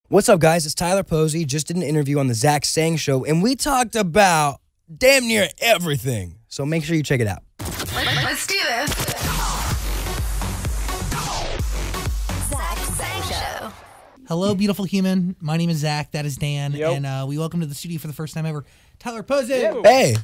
What's up, guys? It's Tyler Posey. Just did an interview on the Zach Sang Show, and we talked about damn near everything. So make sure you check it out. Let's do this. Zach Sang Show. Hello, beautiful human. My name is Zach. That is Dan. Yep. And we welcome to the studio for the first time ever, Tyler Posey. Ew. Hey,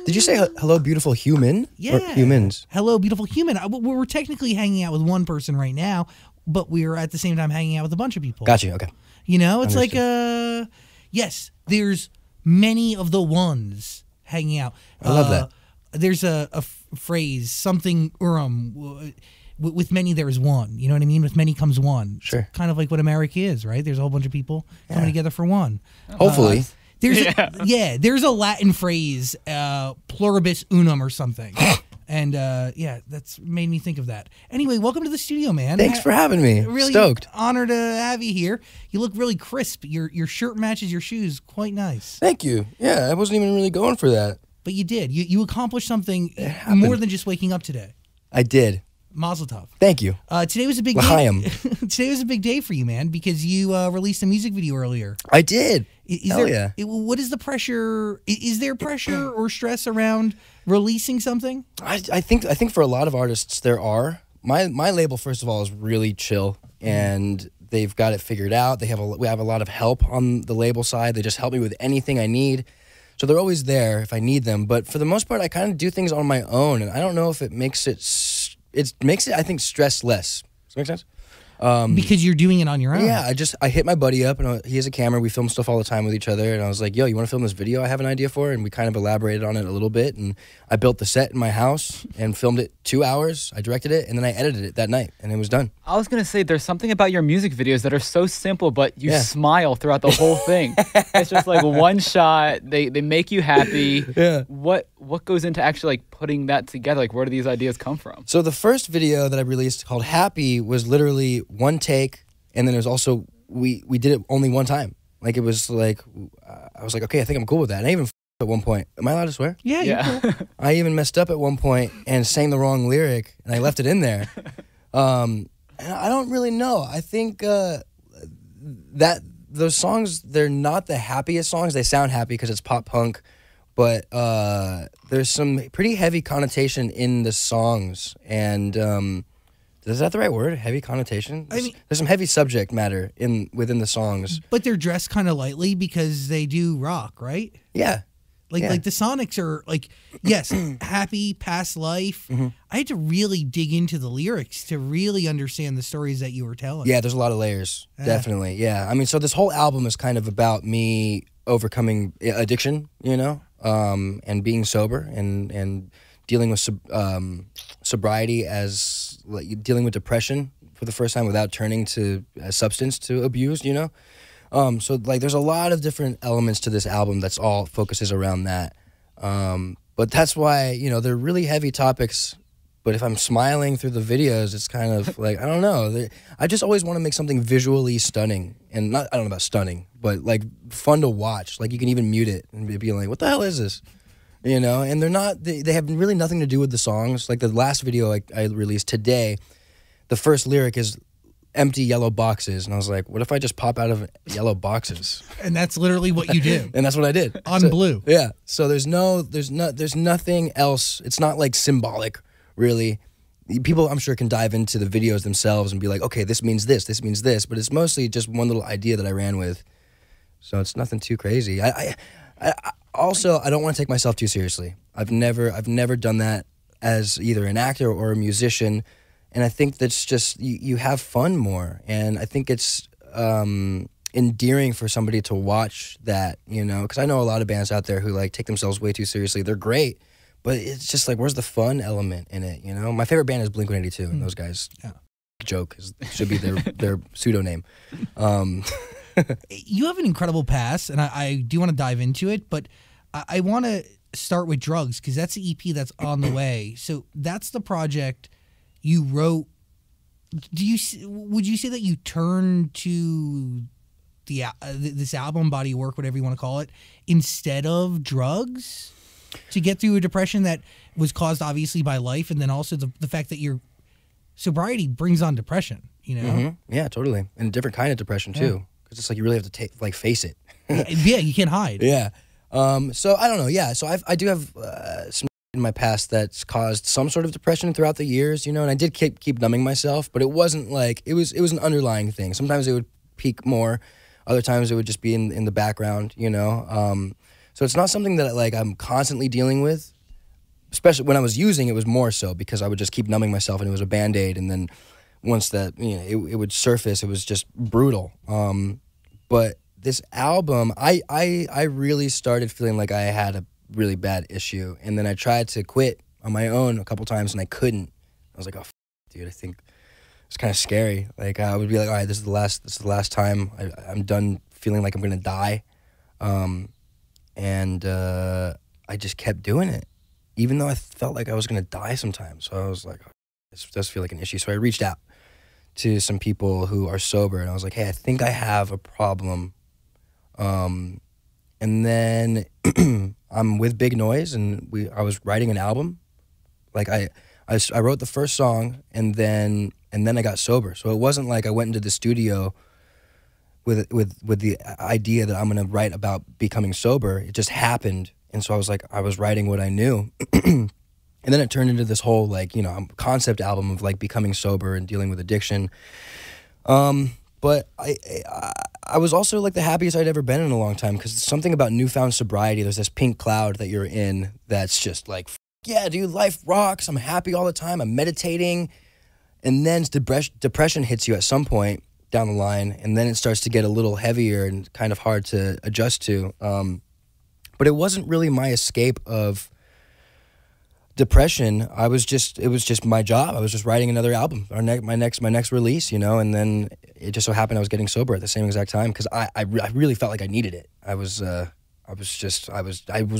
did you say hello, beautiful human? Yeah. Or humans? Hello, beautiful human. We're technically hanging out with one person right now, but we're at the same time hanging out with a bunch of people. Got you. Okay. You know, it's Understood. yes, there's many of the ones hanging out. I love that. There's a phrase, something with many there is one. You know what I mean? With many comes one. Sure. It's kind of like what America is, right? There's a whole bunch of people coming together for one. Hopefully. There's a Latin phrase, pluribus unum or something. And that's made me think of that. Anyway, welcome to the studio, man. Thanks for having me. Really Stoked. honored to have you here. You look really crisp. Your shirt matches your shoes. Quite nice. Thank you. Yeah, I wasn't even really going for that. But you did. You accomplished something more than just waking up today. I did. Mazel tov. Thank you. Today was a big L'chaim. day. Today was a big day for you, man, because you released a music video earlier. I did. Hell yeah. What is the pressure? Is there pressure or stress around releasing something? I think for a lot of artists there are. My label, first of all, is really chill, and they've got it figured out. We have a lot of help on the label side. They just help me with anything I need. So they're always there if I need them. But for the most part, I kind of do things on my own, and I don't know if it makes it I think stress less. Does that make sense? Because you're doing it on your own. Yeah, I hit my buddy up, and he has a camera. We film stuff all the time with each other, and I was like, yo, you want to film this video I have an idea for? And we kind of elaborated on it a little bit, and I built the set in my house and filmed it 2 hours. I directed it, and then I edited it that night, and it was done. I was going to say, there's something about your music videos that are so simple, but you smile throughout the whole thing. It's just like one shot. They make you happy. Yeah. What goes into actually like putting that together? Like, where do these ideas come from? So the first video that I released called Happy was literally one take, and then it was also, we did it only one time. Like, it was like, I was like, okay, I think I'm cool with that. And I even at one point, am I allowed to swear? Yeah. You're cool. I even messed up at one point and sang the wrong lyric, and I left it in there. And I don't really know. I think that those songs, they're not the happiest songs. They sound happy because it's pop punk, but there's some pretty heavy connotation in the songs. And is that the right word? Heavy connotation? I mean, there's some heavy subject matter within the songs. But they're dressed kind of lightly because they do rock, right? Yeah. Like the Sonics are like, yes, happy, past life. Mm-hmm. I had to really dig into the lyrics to really understand the stories that you were telling. Yeah, there's a lot of layers, definitely. Yeah, I mean, so this whole album is kind of about me overcoming addiction, you know, and being sober and dealing with sobriety as like dealing with depression for the first time without turning to a substance to abuse, you know. So like there's a lot of different elements to this album that's all focuses around that. But that's why, you know, they're really heavy topics. But if I'm smiling through the videos, it's kind of like, I don't know. I just always want to make something visually stunning. And I don't know about stunning, but like fun to watch. Like you can even mute it and be like, what the hell is this? You know, and they have really nothing to do with the songs. Like the last video I released today, the first lyric is empty yellow boxes, and I was like, what if I just pop out of yellow boxes? And that's literally what you do. And that's what I did. On blue. Yeah. So there's nothing else. It's not like symbolic, really. People, I'm sure, can dive into the videos themselves and be like, okay, this means this means this, but it's mostly just one little idea that I ran with. So it's nothing too crazy. Also, I don't want to take myself too seriously. I've never done that as either an actor or a musician. And I think that's just, you have fun more. And I think it's endearing for somebody to watch that, you know, because I know a lot of bands out there who like take themselves way too seriously. They're great, but it's just like, where's the fun element in it, you know? My favorite band is Blink-182, and those guys, joke, should be their pseudonym. You have an incredible past, and I do want to dive into it, but I want to start with Drugs, because that's the EP that's on the way. So that's the project you wrote. Would you say that you turned to this album body of work, whatever you want to call it, instead of drugs to get through a depression that was caused obviously by life, and then also the fact that your sobriety brings on depression, you know? Yeah, totally. And a different kind of depression too, because it's like you really have to face it. Yeah, you can't hide. Yeah. So I don't know. Yeah. So I do have some in my past that's caused some sort of depression throughout the years, you know, and I did keep numbing myself, but it wasn't like it was an underlying thing. Sometimes it would peak more, other times it would just be in the background, you know. So it's not something that like I'm constantly dealing with. Especially when I was using, it was more so because I would just keep numbing myself, and it was a Band-Aid, and then once that, you know, it would surface, it was just brutal. But this album, I really started feeling like I had a really bad issue, and then I tried to quit on my own a couple times, and I couldn't. I was like, oh, dude, I think it's kind of scary. Like I would be like, all right, this is the last time. I'm done feeling like I'm gonna die, and I just kept doing it, even though I felt like I was gonna die sometimes. So I was like, oh, this does feel like an issue. So I reached out to some people who are sober, and I was like, hey, I think I have a problem. And then I'm with Big Noise, and I was writing an album. Like I wrote the first song, and then I got sober. So it wasn't like I went into the studio with the idea that I'm gonna write about becoming sober. It just happened, and so I was writing what I knew, and then it turned into this whole like, you know, concept album of like becoming sober and dealing with addiction. But I was also like the happiest I'd ever been in a long time, because it's something about newfound sobriety. There's this pink cloud that you're in that's just like, yeah, dude, life rocks. I'm happy all the time. I'm meditating. And then depression hits you at some point down the line, and then it starts to get a little heavier and kind of hard to adjust to. But it wasn't really my escape of depression. It was just my job. I was just writing another album, my next release, you know, and then it just so happened I was getting sober at the same exact time, because I really felt like I needed it. I was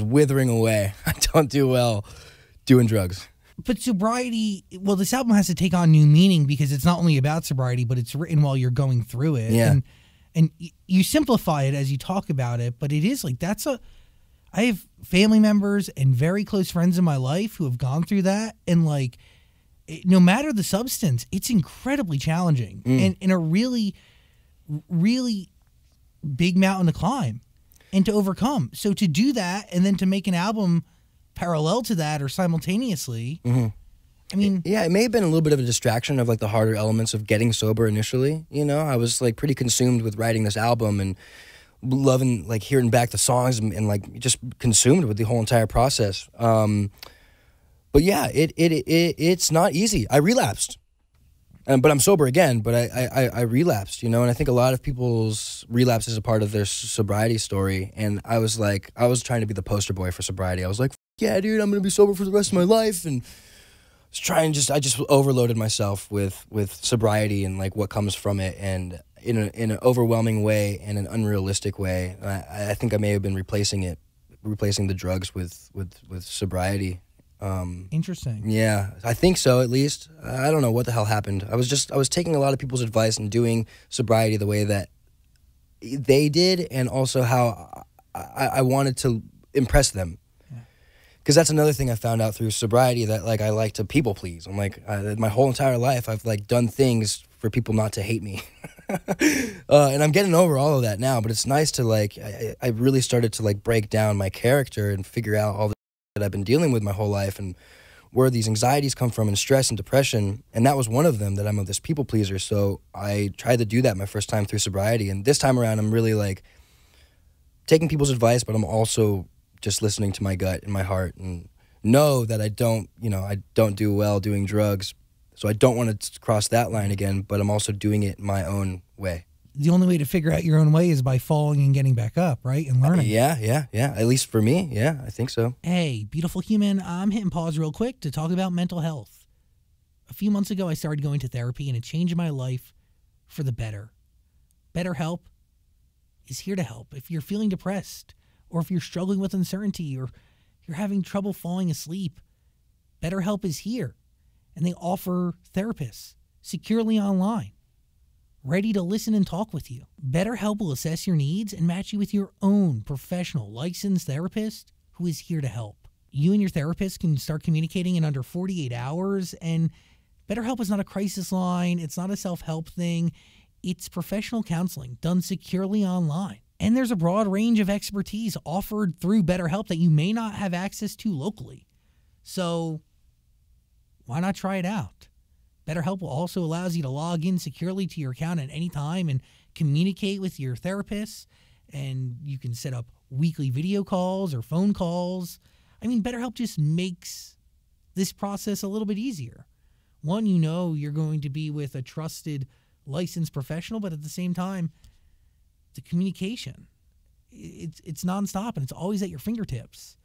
withering away. I don't do well doing drugs. But sobriety, well, this album has to take on new meaning because it's not only about sobriety, but it's written while you're going through it. Yeah. And you simplify it as you talk about it, but it is like I have family members and very close friends in my life who have gone through that, and like, no matter the substance, it's incredibly challenging and a really, really big mountain to climb and to overcome. So to do that and then to make an album parallel to that or simultaneously, I mean, yeah, it may have been a little bit of a distraction of like the harder elements of getting sober initially. You know, I was like pretty consumed with writing this album and loving like hearing back the songs and like just consumed with the whole entire process. But yeah, it's not easy. I relapsed, but I'm sober again. But I relapsed, you know, and I think a lot of people's relapse is a part of their sobriety story. And I was trying to be the poster boy for sobriety. I was like, yeah, dude, I'm gonna be sober for the rest of my life, and I just overloaded myself with sobriety and like what comes from it, and in an overwhelming way and an unrealistic way. I think I may have been replacing the drugs with sobriety. Interesting. Yeah, I think so, at least. I don't know what the hell happened. I was taking a lot of people's advice and doing sobriety the way that they did, and also how I wanted to impress them. Because that's another thing I found out through sobriety, that like I like to people please. I'm like, my whole entire life I've like done things for people not to hate me. And I'm getting over all of that now, but it's nice to like, I really started to like break down my character and figure out all that I've been dealing with my whole life and where these anxieties come from and stress and depression. And that was one of them, that I'm this people pleaser. So I tried to do that my first time through sobriety. And this time around, I'm really like taking people's advice, but I'm also just listening to my gut and my heart, and know that I don't do well doing drugs. So I don't want to cross that line again, but I'm also doing it my own way. The only way to figure out your own way is by falling and getting back up, right? And learning. Yeah. At least for me, yeah, I think so. Hey, beautiful human, I'm hitting pause real quick to talk about mental health. A few months ago, I started going to therapy, and it changed my life for the better. BetterHelp is here to help. If you're feeling depressed, or if you're struggling with uncertainty, or you're having trouble falling asleep, BetterHelp is here. And they offer therapists securely online, ready to listen and talk with you. BetterHelp will assess your needs and match you with your own professional licensed therapist who is here to help. You and your therapist can start communicating in under 48 hours, and BetterHelp is not a crisis line. It's not a self-help thing. It's professional counseling done securely online. And there's a broad range of expertise offered through BetterHelp that you may not have access to locally. So why not try it out? BetterHelp also allows you to log in securely to your account at any time and communicate with your therapist. And you can set up weekly video calls or phone calls. I mean, BetterHelp just makes this process a little bit easier. One, you know you're going to be with a trusted, licensed professional, but at the same time, the communication, it's nonstop and it's always at your fingertips.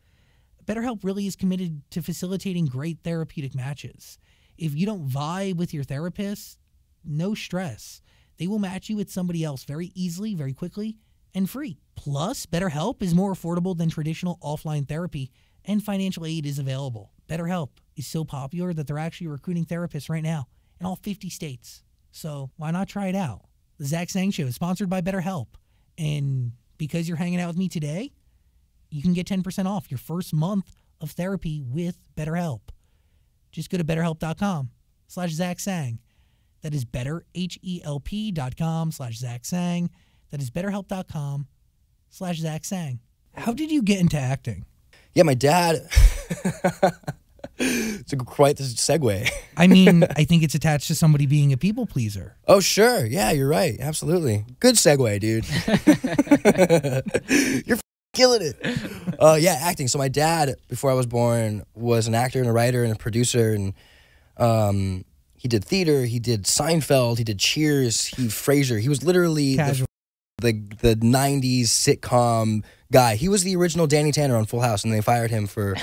BetterHelp really is committed to facilitating great therapeutic matches. If you don't vibe with your therapist, no stress. They will match you with somebody else very easily, very quickly, and free. Plus, BetterHelp is more affordable than traditional offline therapy, and financial aid is available. BetterHelp is so popular that they're actually recruiting therapists right now in all 50 states. So why not try it out? The Zach Sang Show is sponsored by BetterHelp. And because you're hanging out with me today, you can get 10% off your first month of therapy with BetterHelp. Just go to betterhelp.com/Zach Sang. That is betterhelp.com/Zach Sang. That is betterhelp.com/Zach Sang. How did you get into acting? Yeah, my dad. It's quite the segue. I mean, I think it's attached to somebody being a people pleaser. Oh, sure. Yeah, you're right. Absolutely. Good segue, dude. You're killing it. Yeah, acting. So my dad, before I was born, was an actor and a writer and a producer. And he did theater. He did Seinfeld. He did Cheers. Frasier. He was literally the 90s sitcom guy. He was the original Danny Tanner on Full House, and they fired him for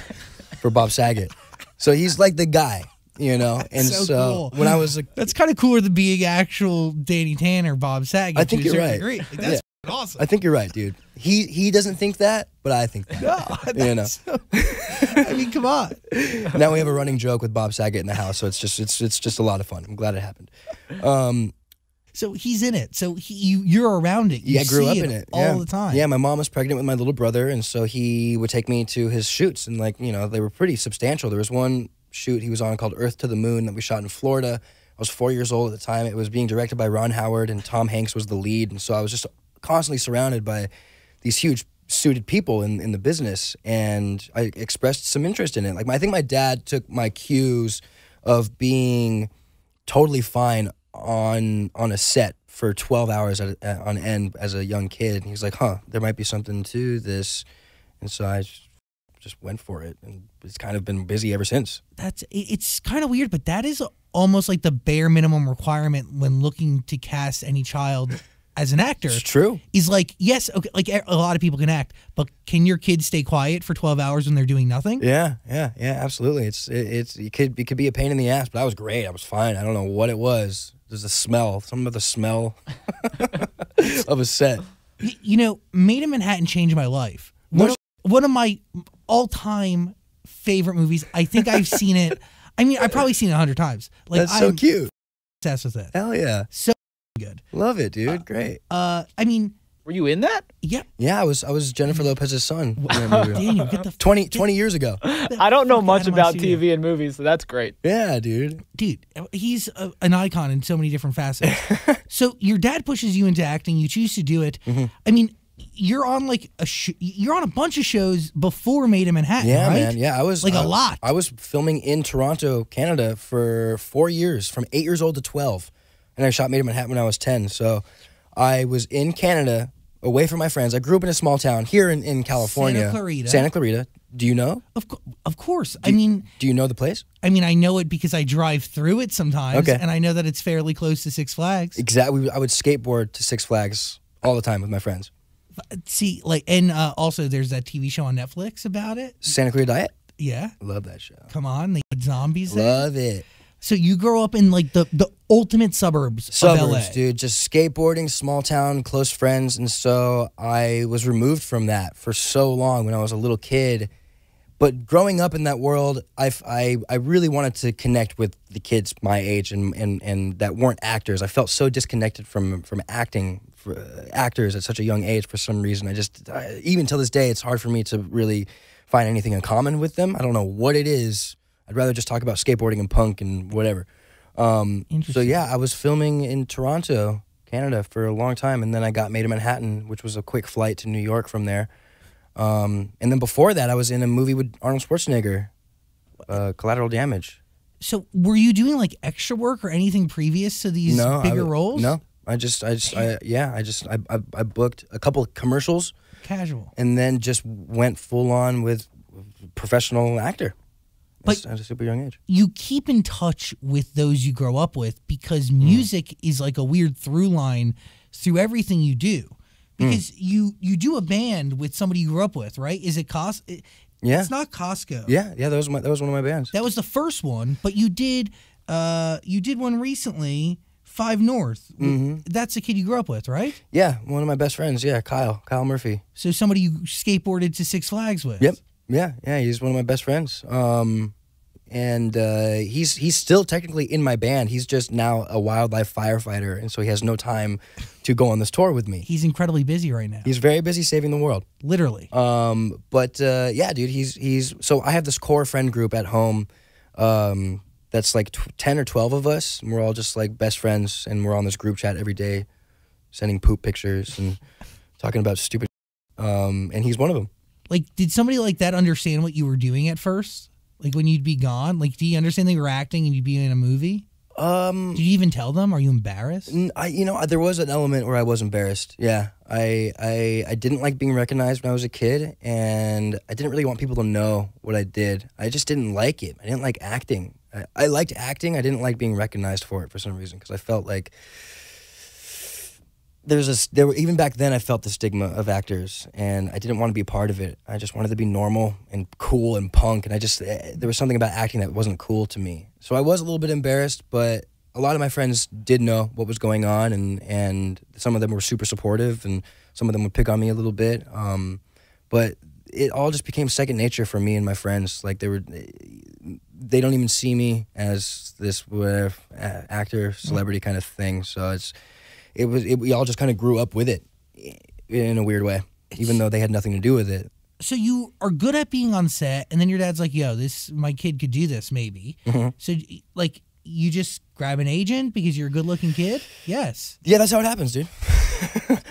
Bob Saget. So he's like the guy, you know? And so cool. when I was That's kind of cooler than being actual Danny Tanner, Bob Saget. I think you're right. Like, that's awesome. I think you're right, dude. He doesn't think that, but I think that. No, you know? I mean, come on. Now we have a running joke with Bob Saget in the house, so it's just a lot of fun. I'm glad it happened. So he's in it. So you're around it. You I grew up see in it all the time. Yeah, my mom was pregnant with my little brother, and so he would take me to his shoots, and like, you know, they were pretty substantial. There was one shoot he was on called Earth to the Moon that we shot in Florida. I was 4 years old at the time. It was being directed by Ron Howard, and Tom Hanks was the lead, and so I was just constantly surrounded by these huge suited people in the business, and I expressed some interest in it. Like, I think my dad took my cues of being totally fine on a set for 12 hours on end as a young kid. And he was like, there might be something to this. And so I just went for it, and it's kind of been busy ever since. It's kind of weird, but that is almost like the bare minimum requirement when looking to cast any child as an actor. It's true. Is like, yes, okay, like a lot of people can act, but can your kids stay quiet for 12 hours when they're doing nothing? Yeah, absolutely. It could be a pain in the ass, but I was great. I was fine. I don't know what it was. There's a smell, something about the smell of a set. You know, Made in Manhattan changed my life. One of my all-time favorite movies. I think I've seen it. I mean, I've probably seen it 100 times. Like, that's so cute. Obsessed with it. Hell yeah. So good. Love it, dude. Great. I mean, Were you in that? yeah. Yeah, I was Jennifer Lopez's son. Daniel, get the 20 years ago. I don't know fuck much out of my about studio. TV and movies, so that's great. Yeah, dude. Dude, he's an icon in so many different facets. So your dad pushes you into acting. You choose to do it. Mm-hmm. I mean, you're on like you're on a bunch of shows before Made in Manhattan, Yeah, right? man. Yeah, I was like a lot. I was filming in Toronto, Canada for 4 years, from 8 years old to 12. And I shot Made in Manhattan when I was 10. So I was in Canada, away from my friends. I grew up in a small town here in California. Santa Clarita. Do you know? Of course. Do you know the place? I mean, I know it because I drive through it sometimes, Okay. and I know that it's fairly close to Six Flags. Exactly. I would skateboard to Six Flags all the time with my friends. See, like, and also there's that TV show on Netflix about it. Santa Clarita Diet? Yeah. Love that show. Come on, they put zombies there. Love it. So you grow up in like the ultimate suburbs of LA. Dude, just skateboarding, small town, close friends. And so I was removed from that for so long when I was a little kid. But growing up in that world, I really wanted to connect with the kids my age and that weren't actors. I felt so disconnected from acting, for actors at such a young age for some reason. Even till this day, it's hard for me to really find anything in common with them. I don't know what it is. I'd rather just talk about skateboarding and punk and whatever. So yeah, I was filming in Toronto Canada for a long time, and then I got Made in Manhattan, which was a quick flight to New York from there. And then before that, I was in a movie with Arnold Schwarzenegger, Collateral Damage. So were you doing like extra work or anything previous to these bigger roles? No, I booked a couple of commercials, casual, and then just went full on with professional actor. But at a super young age. You keep in touch with those you grow up with because music is like a weird through line through everything you do. Because you do a band with somebody you grew up with, right? Is it Yeah. It's not Costco. Yeah, that was one of my bands. That was the first one, but you did one recently, 5 North. That's the kid you grew up with, right? Yeah, one of my best friends. Yeah, Kyle Murphy. So somebody you skateboarded to Six Flags with. Yep. Yeah, he's one of my best friends. And he's still technically in my band. He's just now a wildlife firefighter, and so he has no time to go on this tour with me. He's incredibly busy right now. He's very busy saving the world. Literally. But yeah, dude, he's so I have this core friend group at home. That's like 10 or 12 of us, and we're all just like best friends, and we're on this group chat every day, sending poop pictures and talking about stupid. And he's one of them. Like, did somebody like that understand what you were doing at first? Like when you'd be gone? Like, do you understand that you were acting and you'd be in a movie? Did you even tell them? Are you embarrassed? There was an element where I was embarrassed. Yeah, I didn't like being recognized when I was a kid, and I didn't really want people to know what I did. I just didn't like it. I didn't like acting. I liked acting. I didn't like being recognized for it for some reason, because I felt like even back then I felt the stigma of actors, and I didn't want to be a part of it. I just wanted to be normal and cool and punk, and there was something about acting that wasn't cool to me. So I was a little bit embarrassed, but a lot of my friends did know what was going on, and some of them were super supportive, and some of them would pick on me a little bit. But it all just became second nature for me and my friends. Like they don't even see me as this actor, celebrity kind of thing. So we all just kind of grew up with it in a weird way, even though they had nothing to do with it. So you are good at being on set, and then your dad's like, yo, my kid could do this maybe. So like you just grab an agent because you're a good-looking kid? Yes. Yeah, that's how it happens, dude.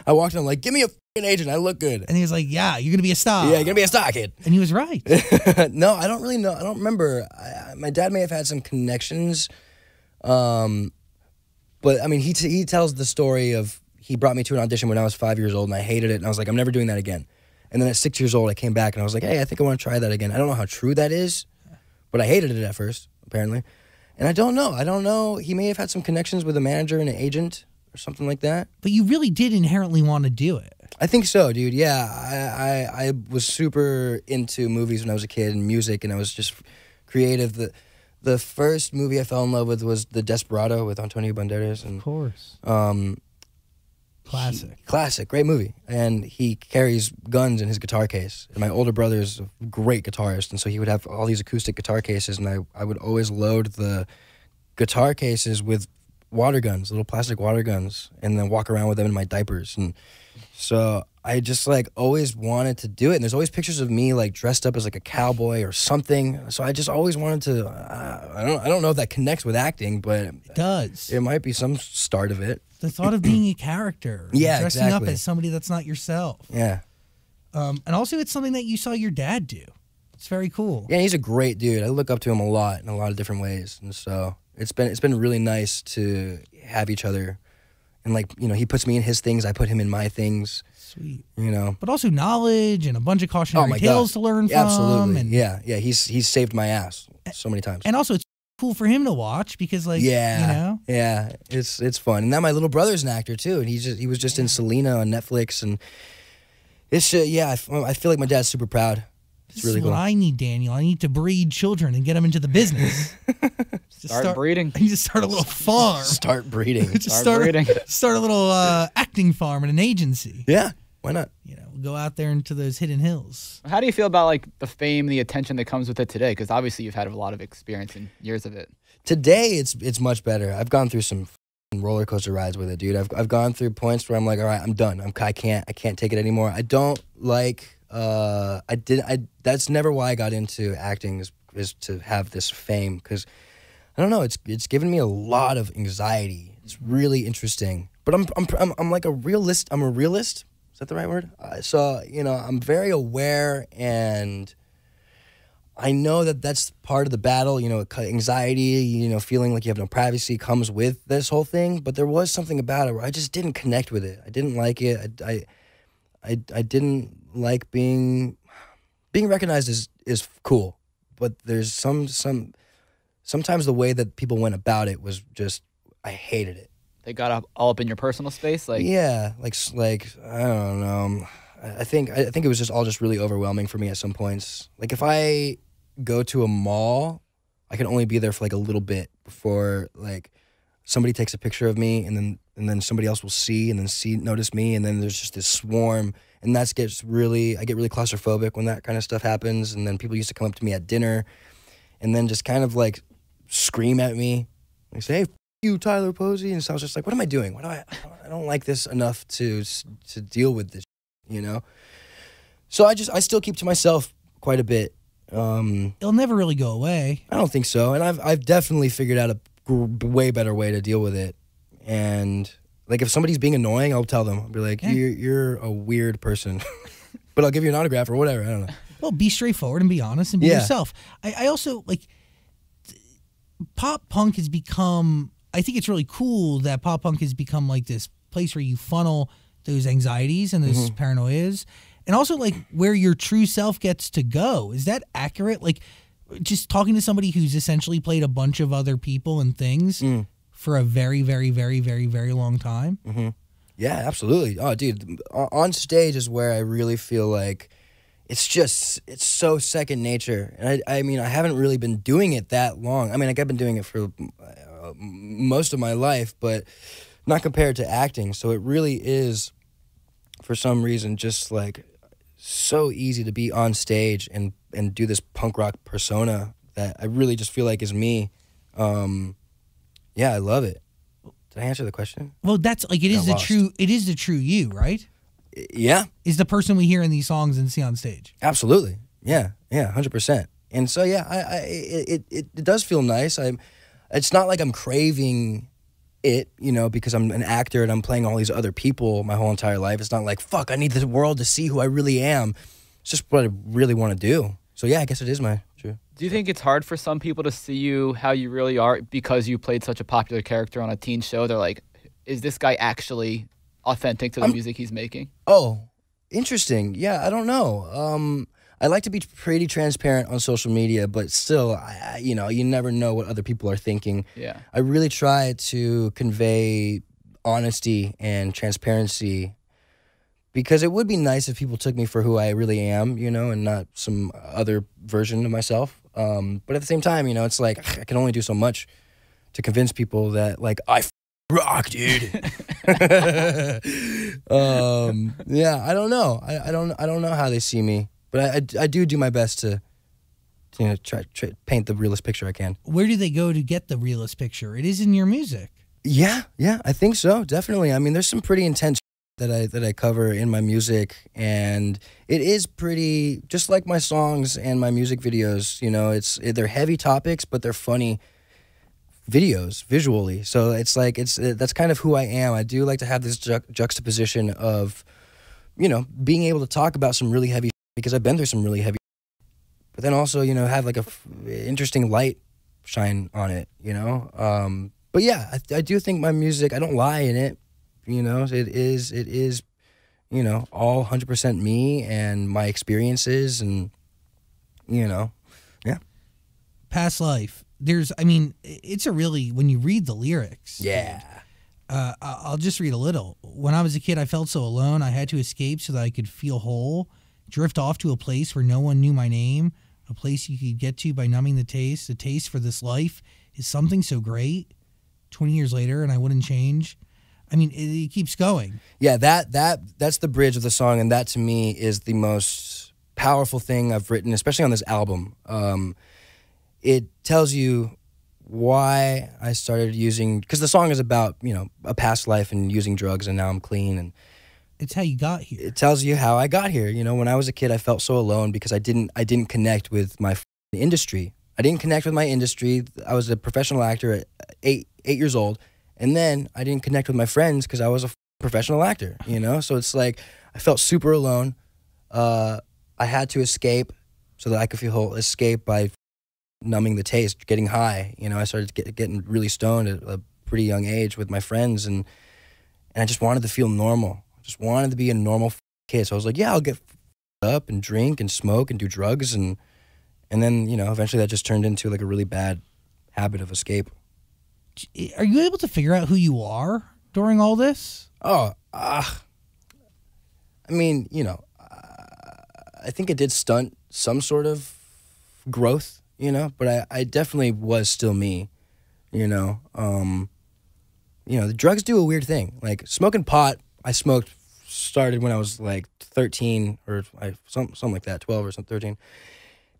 I walked in, I'm like, give me a f***ing agent, I look good. And he was like, yeah, you're going to be a star. Yeah, you're going to be a star, kid. And he was right. No, I don't really know. I don't remember. My dad may have had some connections. But, I mean, he tells the story of he brought me to an audition when I was 5 years old, and I hated it, and I was like, I'm never doing that again. And then at 6 years old, I came back, and I was like, hey, I think I want to try that again. I don't know how true that is, but I hated it at first, apparently. And I don't know. He may have had some connections with a manager and an agent or something like that. But you really did inherently want to do it. I think so, dude. Yeah, I was super into movies when I was a kid and music, and I was just creative. The first movie I fell in love with was The Desperado with Antonio Banderas. And, of course. Classic. Great movie. And he carries guns in his guitar case. And my older brother is a great guitarist, and so he would have all these acoustic guitar cases, and I would always load the guitar cases with water guns, little plastic water guns, and then walk around with them in my diapers. And so I just like always wanted to do it, and there's always pictures of me like dressed up as like a cowboy or something. So I just always wanted to. I don't know if that connects with acting, but it does. It might be some start of it. The thought of being a character, dressing up as somebody that's not yourself. Yeah, and also it's something that you saw your dad do. It's very cool. Yeah, he's a great dude. I look up to him a lot in a lot of different ways, and so it's been really nice to have each other. And like, he puts me in his things, I put him in my things. Sweet. But also knowledge and a bunch of cautionary tales to learn from. Absolutely. And yeah, he's saved my ass so many times. And also it's cool for him to watch because Yeah, it's fun. And now my little brother's an actor too, and he was just in Selena on Netflix, and it's I feel like my dad's super proud. It's really cool. What I need, Daniel. I need to breed children and get them into the business. Start breeding. I need to start a little farm. Start breeding. Start breeding. Start a little acting farm and an agency. Yeah, why not? Go out there into those hidden hills. How do you feel about like the fame, the attention that comes with it today? Because obviously you've had a lot of experience and years of it. Today, it's much better. I've gone through some roller coaster rides with it, dude. I've gone through points where I'm like, all right, I'm done. I can't take it anymore. I don't like. That's never why I got into acting is to have this fame, because I don't know, it's given me a lot of anxiety It's really interesting. But I'm like a realist. I'm a realist. Is that the right word? So, you know, I'm very aware, and I know that that's part of the battle. You know, anxiety, you know, feeling like you have no privacy comes with this whole thing. But there was something about it where I just didn't connect with it. I didn't like it. I didn't like being recognized is cool. But there's sometimes the way that people went about it was just, I hated it. They got all up in your personal space, like yeah, like I don't know. I think it was just all just really overwhelming for me at some points. Like if I go to a mall, I can only be there for like a little bit before like somebody takes a picture of me, and then somebody else will see and then notice me, and then there's just this swarm, and I get really claustrophobic when that kind of stuff happens. And then people used to come up to me at dinner, and then just kind of like scream at me, like say, "Hey, you, Tyler Posey," and so I was just like, "What am I doing? I don't like this enough to deal with this, you know." So I still keep to myself quite a bit. It'll never really go away. I don't think so, and I've definitely figured out a way better way to deal with it. And like if somebody's being annoying, I'll tell them. I'll be like, "You're a weird person," but I'll give you an autograph or whatever. I don't know. Well, be straightforward and be honest and be yourself. I also like pop punk has become. I think it's really cool that pop punk has become like this place where you funnel those anxieties and those paranoias, and also like where your true self gets to go. Is that accurate? Like just talking to somebody who's essentially played a bunch of other people and things for a very, very, very, very, very long time. Mm-hmm. Yeah, absolutely. Oh, dude, on stage is where I really feel like it's so second nature. And I mean, I haven't really been doing it that long. I mean, like I've been doing it for most of my life, but not compared to acting. So it really is, for some reason, just like so easy to be on stage and do this punk rock persona that I really just feel like is me. Yeah, I love it. Did I answer the question? Well, that's like it is the true you, right? Yeah. Is the person we hear in these songs and see on stage. Absolutely. Yeah, 100%. And so yeah, it does feel nice. It's not like I'm craving it, you know, because I'm an actor and I'm playing all these other people my whole entire life. It's not like, fuck, I need the world to see who I really am. It's just what I really want to do. So yeah, I guess it is my true. Do you think it's hard for some people to see you how you really are because you played such a popular character on a teen show? They're like, is this guy actually authentic to the music he's making? Oh, interesting. Yeah, I don't know. I like to be pretty transparent on social media, but still, you know, you never know what other people are thinking. Yeah. I really try to convey honesty and transparency because it would be nice if people took me for who I really am, you know, and not some other version of myself. But at the same time, you know, it's like I can only do so much to convince people that, like, I rock, dude. Yeah, I don't know. I don't know how they see me. But I do my best to you know, try paint the realest picture I can. Where do they go to get the realest picture? It is in your music. Yeah, I think so, definitely. I mean, there's some pretty intense that I cover in my music, and it is pretty, just like my songs and my music videos, you know, they're heavy topics, but they're funny videos visually. So it's like, that's kind of who I am. I do like to have this juxtaposition of, you know, being able to talk about some really heavy because I've been through some really heavy, but then also, you know, have like interesting light shine on it, you know? But yeah, I do think my music, I don't lie in it, you know, it is, you know, all 100% me and my experiences and, you know, yeah. Past life. It's a really, when you read the lyrics. Yeah. I'll just read a little. When I was a kid, I felt so alone. I had to escape so that I could feel whole. Drift off to a place where no one knew my name. A place you could get to by numbing the taste. The taste for this life is something so great. 20 years later, and I wouldn't change. I mean, it keeps going. Yeah, that's the bridge of the song, and that to me is the most powerful thing I've written, especially on this album. It tells you why I started using, because the song is about, you know, a past life and using drugs, and now I'm clean, and it's how you got here. It tells you how I got here. You know, when I was a kid, I felt so alone because I didn't connect with my industry. I didn't connect with my industry. I was a professional actor at eight years old, And then I didn't connect with my friends because I was a professional actor, you know? So it's like I felt super alone. I had to escape so that I could feel escape by numbing the taste, getting high. You know, I started getting really stoned at a pretty young age with my friends, and I just wanted to feel normal. I just wanted to be a normal kid. So I was like, yeah, I'll get up and drink and smoke and do drugs, and then, you know, eventually that just turned into like a really bad habit of escape. Are you able to figure out who you are during all this? Oh, I mean, you know, I think it did stunt some sort of growth, you know, but I definitely was still me, you know. The drugs do a weird thing. Like smoking pot, started when I was like 13 or something like that, 12 or something, 13.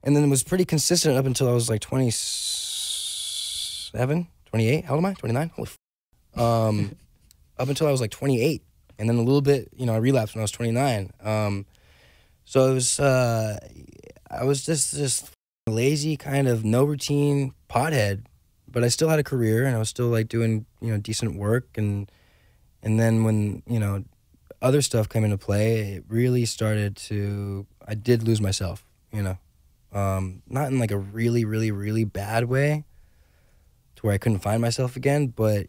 And then it was pretty consistent up until I was like 27, 28. How old am I? 29? Holy up until I was like 28. And then a little bit, you know, I relapsed when I was 29. So it was, I was just this lazy kind of no routine pothead, but I still had a career and I was still like doing, you know, decent work. And then when, you know, other stuff came into play, it really started to, I did lose myself, you know, not in like a really, really, really bad way to where I couldn't find myself again, but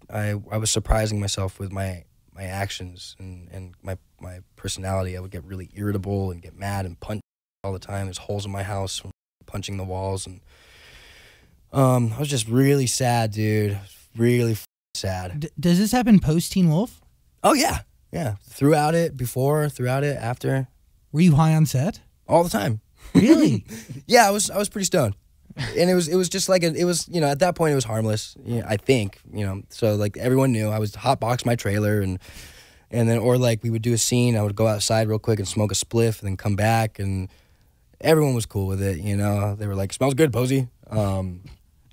I was surprising myself with my actions and my personality. I would get really irritable and get mad and punch all the time. There's holes in my house from punching the walls, and I was just really sad, dude. Really sad. Does this happen post Teen Wolf? Oh yeah. Throughout it, after. Were you high on set? All the time. Really? Yeah, I was pretty stoned. And it was just like it was, you know, at that point it was harmless, you know, I think, you know. So like everyone knew I was hotbox my trailer, and then, or like we would do a scene, I would go outside real quick and smoke a spliff and then come back, and everyone was cool with it, you know. They were like, "Smells good, Posey." I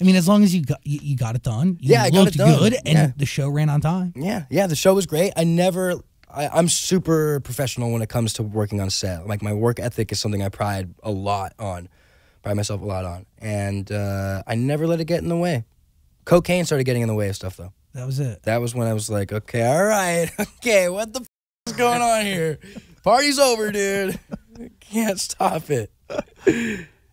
mean, as long as you got it done. I got it done. Good, and the show ran on time. Yeah, the show was great. I'm super professional when it comes to working on set. Like my work ethic is something I pride myself a lot on, and I never let it get in the way. Cocaine started getting in the way of stuff, though. That was it. That was when I was like, okay, all right, okay, what the is going on here? Party's over, dude. Can't stop it.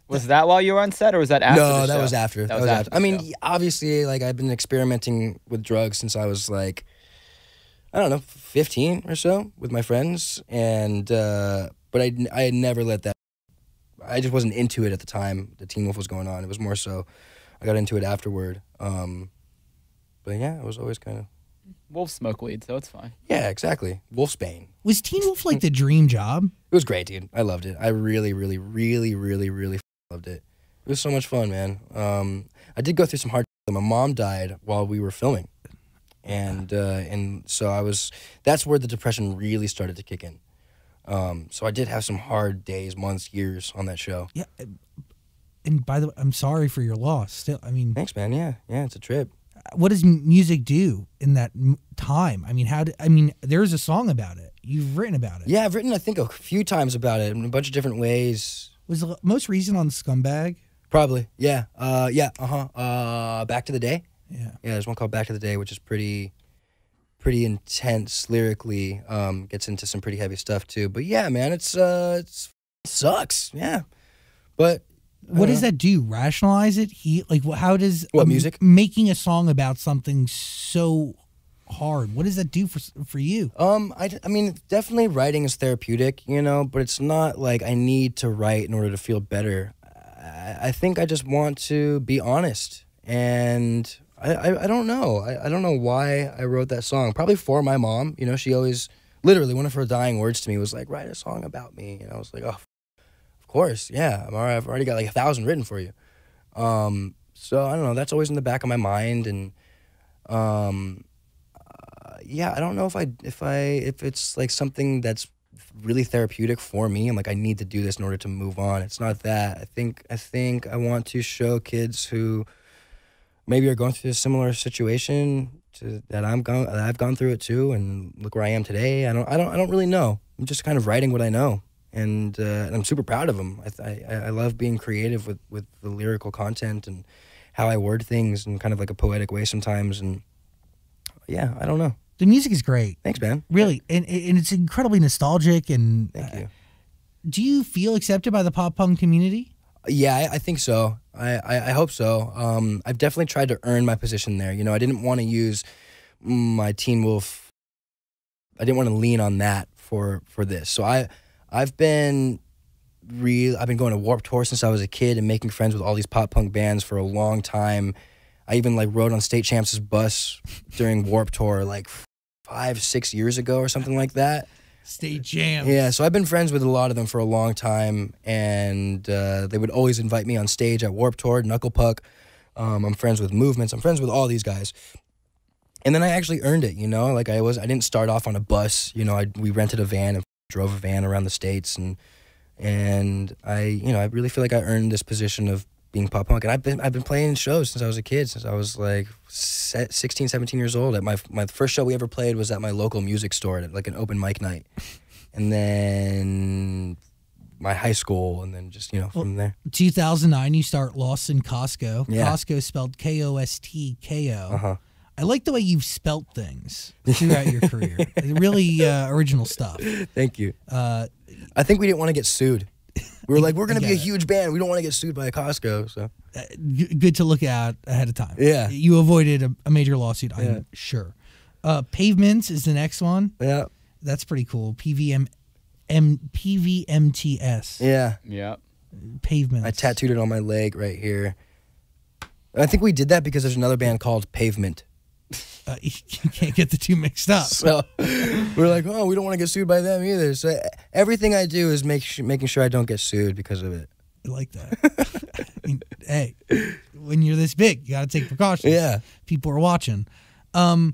Was that while you were on set, or was that after? No, the that show? was after. That was after. I mean, obviously, like I've been experimenting with drugs since I was like, I don't know, 15 or so with my friends, and but I had never let that. I just wasn't into it at the time the Teen Wolf was going on. It was more so I got into it afterward. But yeah, I was always kind of... Wolves smoke weed, so it's fine. Yeah, exactly. Wolfsbane. Was Teen Wolf like the dream job? It was great, dude. I loved it. I really, really, really, really, really loved it. It was so much fun, man. I did go through some hard... My mom died while we were filming. And so that's where the depression really started to kick in. So I did have some hard days, months, years on that show. Yeah. And by the way, I'm sorry for your loss. Still, I mean, thanks, man. Yeah, it's a trip. What does music do in that time? I mean, there's a song about it. You've written about it. Yeah, I've written, I think, a few times about it in a bunch of different ways. Was the most recent on Scumbag? Probably. Yeah. Back to the Day. Yeah. Yeah. There's one called Back to the Day, which is pretty intense lyrically. Gets into some pretty heavy stuff too. But yeah, man, it sucks. Yeah. But what does that do? Rationalize it? How does music? Making a song about something so hard, what does that do for you? I mean, definitely writing is therapeutic, you know, but it's not like I need to write in order to feel better. I think I just want to be honest, and I don't know. I don't know why I wrote that song. Probably for my mom. You know, she always, literally, one of her dying words to me was like, "Write a song about me." And I was like, "Oh, of course, yeah. I've already got like 1,000 written for you." So I don't know. That's always in the back of my mind, and yeah, I don't know if it's like something that's really therapeutic for me, and like I need to do this in order to move on. It's not that. I think I want to show kids who maybe are going through a similar situation that I've gone through it too, and look where I am today. I don't really know. I'm just kind of writing what I know, and I'm super proud of them. I love being creative with the lyrical content and how I word things in kind of like a poetic way sometimes, and yeah, I don't know. The music is great. Thanks, man. Really, and it's incredibly nostalgic. And Thank you. do you feel accepted by the pop punk community? Yeah, I think so. I hope so. I've definitely tried to earn my position there. You know, I didn't want to use my Teen Wolf. I didn't want to lean on that for this. So I've been going to Warped Tour since I was a kid and making friends with all these pop punk bands for a long time. I even like rode on State Champs' bus during Warped Tour like 5-6 years ago or something like that. State Jam. Yeah, so I've been friends with a lot of them for a long time, and they would always invite me on stage at Warped Tour, Knuckle Puck. I'm friends with Movements. I'm friends with all these guys. And then I actually earned it, you know? Like I didn't start off on a bus, you know. We rented a van and drove a van around the States, and I really feel like I earned this position of being pop punk. And I've been playing shows since I was a kid, since I was like 16, 17 years old. At my first show we ever played was at my local music store at like an open mic night. And then my high school, and then just, from there. 2009, you start Lawson Costco. Yeah. Costco spelled Kostko. Uh-huh. I like the way you've spelt things throughout your career. Really original stuff. Thank you. I think we didn't want to get sued. We were like, we're going to be a huge band. We don't want to get sued by a Costco. So good to look at ahead of time. Yeah. You avoided a major lawsuit, I'm sure. Pavements is the next one. Yeah. That's pretty cool. PVMTS. Yeah. Yeah. Pavements. I tattooed it on my leg right here. I think we did that because there's another band called Pavement. You can't get the two mixed up. So we're like, oh, we don't want to get sued by them either. So everything I do is making sure I don't get sued because of it. I like that. I mean, hey, when you're this big, you got to take precautions. Yeah. People are watching. To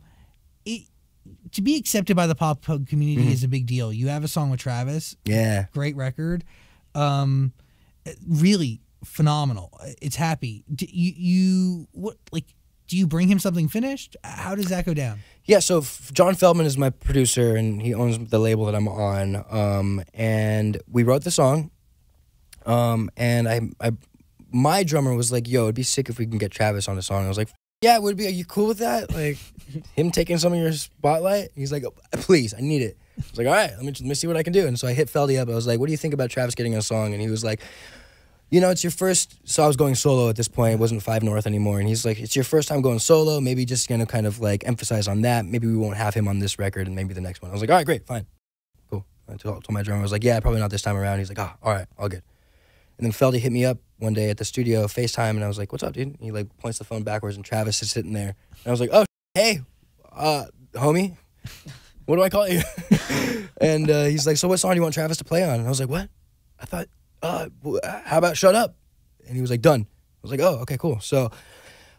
be accepted by the pop punk community is a big deal. You have a song with Travis. Yeah. Great record. Really phenomenal. It's happy. Do you bring him something finished? How does that go down? Yeah, so John Feldman is my producer, and he owns the label that I'm on. And we wrote the song. And my drummer was like, yo, it'd be sick if we can get Travis on the song. I was like, yeah, it would be. Are you cool with that? Like, him taking some of your spotlight? He's like, oh, please, I need it. I was like, all right, let me see what I can do. And so I hit Feldy up. I was like, what do you think about Travis getting a song? And he was like, it's your first. So I was going solo at this point. It wasn't 5 North anymore. And he's like, it's your first time going solo. Maybe just going to kind of like emphasize on that. Maybe we won't have him on this record and maybe the next one. I was like, all right, great, fine. Cool. I told my drummer, I was like, yeah, probably not this time around. He's like, all right, all good. And then Feldy hit me up one day at the studio, FaceTime, and I was like, what's up, dude? And he like points the phone backwards, and Travis is sitting there. And I was like, oh, hey, homie, what do I call you? And he's like, so what song do you want Travis to play on? And I was like, what? I thought, how about Shut Up? And he was like, done. I was like, oh, okay, cool. So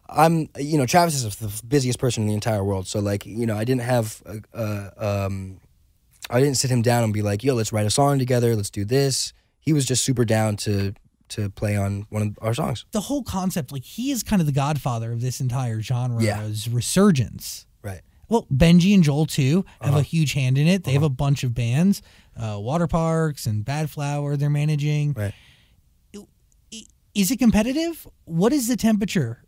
Travis is the busiest person in the entire world. So like, I didn't have, I didn't sit him down and be like, yo, let's write a song together. Let's do this. He was just super down to play on one of our songs. The whole concept, like, he is kind of the godfather of this entire genre's resurgence. Right. Well, Benji and Joel, too, have a huge hand in it. They have a bunch of bands, Water Parks and Bad Flower they're managing. Right. Is it competitive? What is the temperature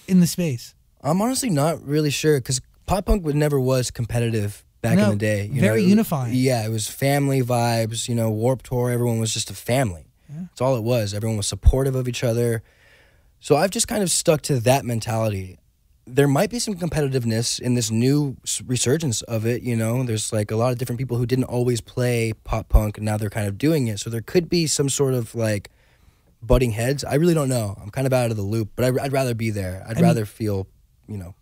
in the space? I'm honestly not really sure, because pop punk never was competitive back in the day. Very unifying. Yeah, it was family vibes. Warped Tour, everyone was just a family. Yeah. That's all it was. Everyone was supportive of each other. So I've just kind of stuck to that mentality. There might be some competitiveness in this new resurgence of it. There's like a lot of different people who didn't always play pop punk, and now they're kind of doing it. So there could be some sort of like butting heads. I really don't know. I'm kind of out of the loop, but I'd rather be there. I'd rather feel,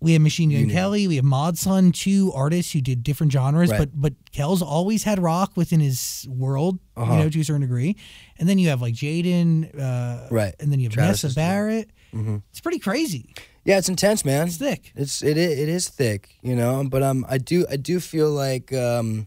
We have Machine Gun Kelly. We have Mod Sun, 2 artists who did different genres, right. but Kel's always had rock within his world, to a certain degree. And then you have like Jaden, right? And then you have Travis Nessa Barrett. Mm-hmm. It's pretty crazy. Yeah, it's intense, man. It's thick. It is thick, But I do feel like I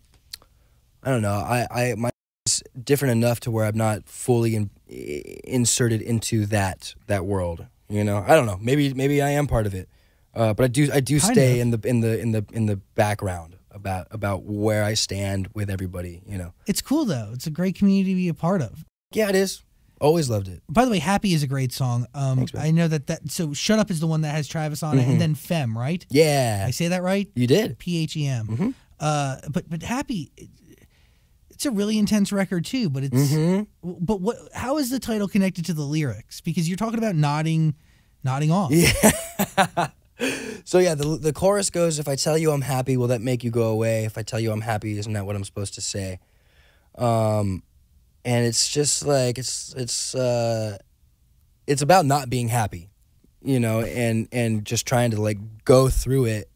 don't know. My is different enough to where I'm not fully inserted into that world. I don't know. Maybe I am part of it. But I do stay in the background about where I stand with everybody. It's cool though. It's a great community to be a part of. Yeah, it is. Always loved it. By the way, Happy is a great song. Thanks, man. I know that. So Shut Up is the one that has Travis on it, and then Femme, right? Yeah. I say that right? You did. PHEM. But Happy, it's a really intense record too. But it's but what? How is the title connected to the lyrics? Because you're talking about nodding off. Yeah. So yeah, the chorus goes, "If I tell you I'm happy, will that make you go away? If I tell you I'm happy, isn't that what I'm supposed to say?" And it's just like it's about not being happy, you know, and just trying to like go through it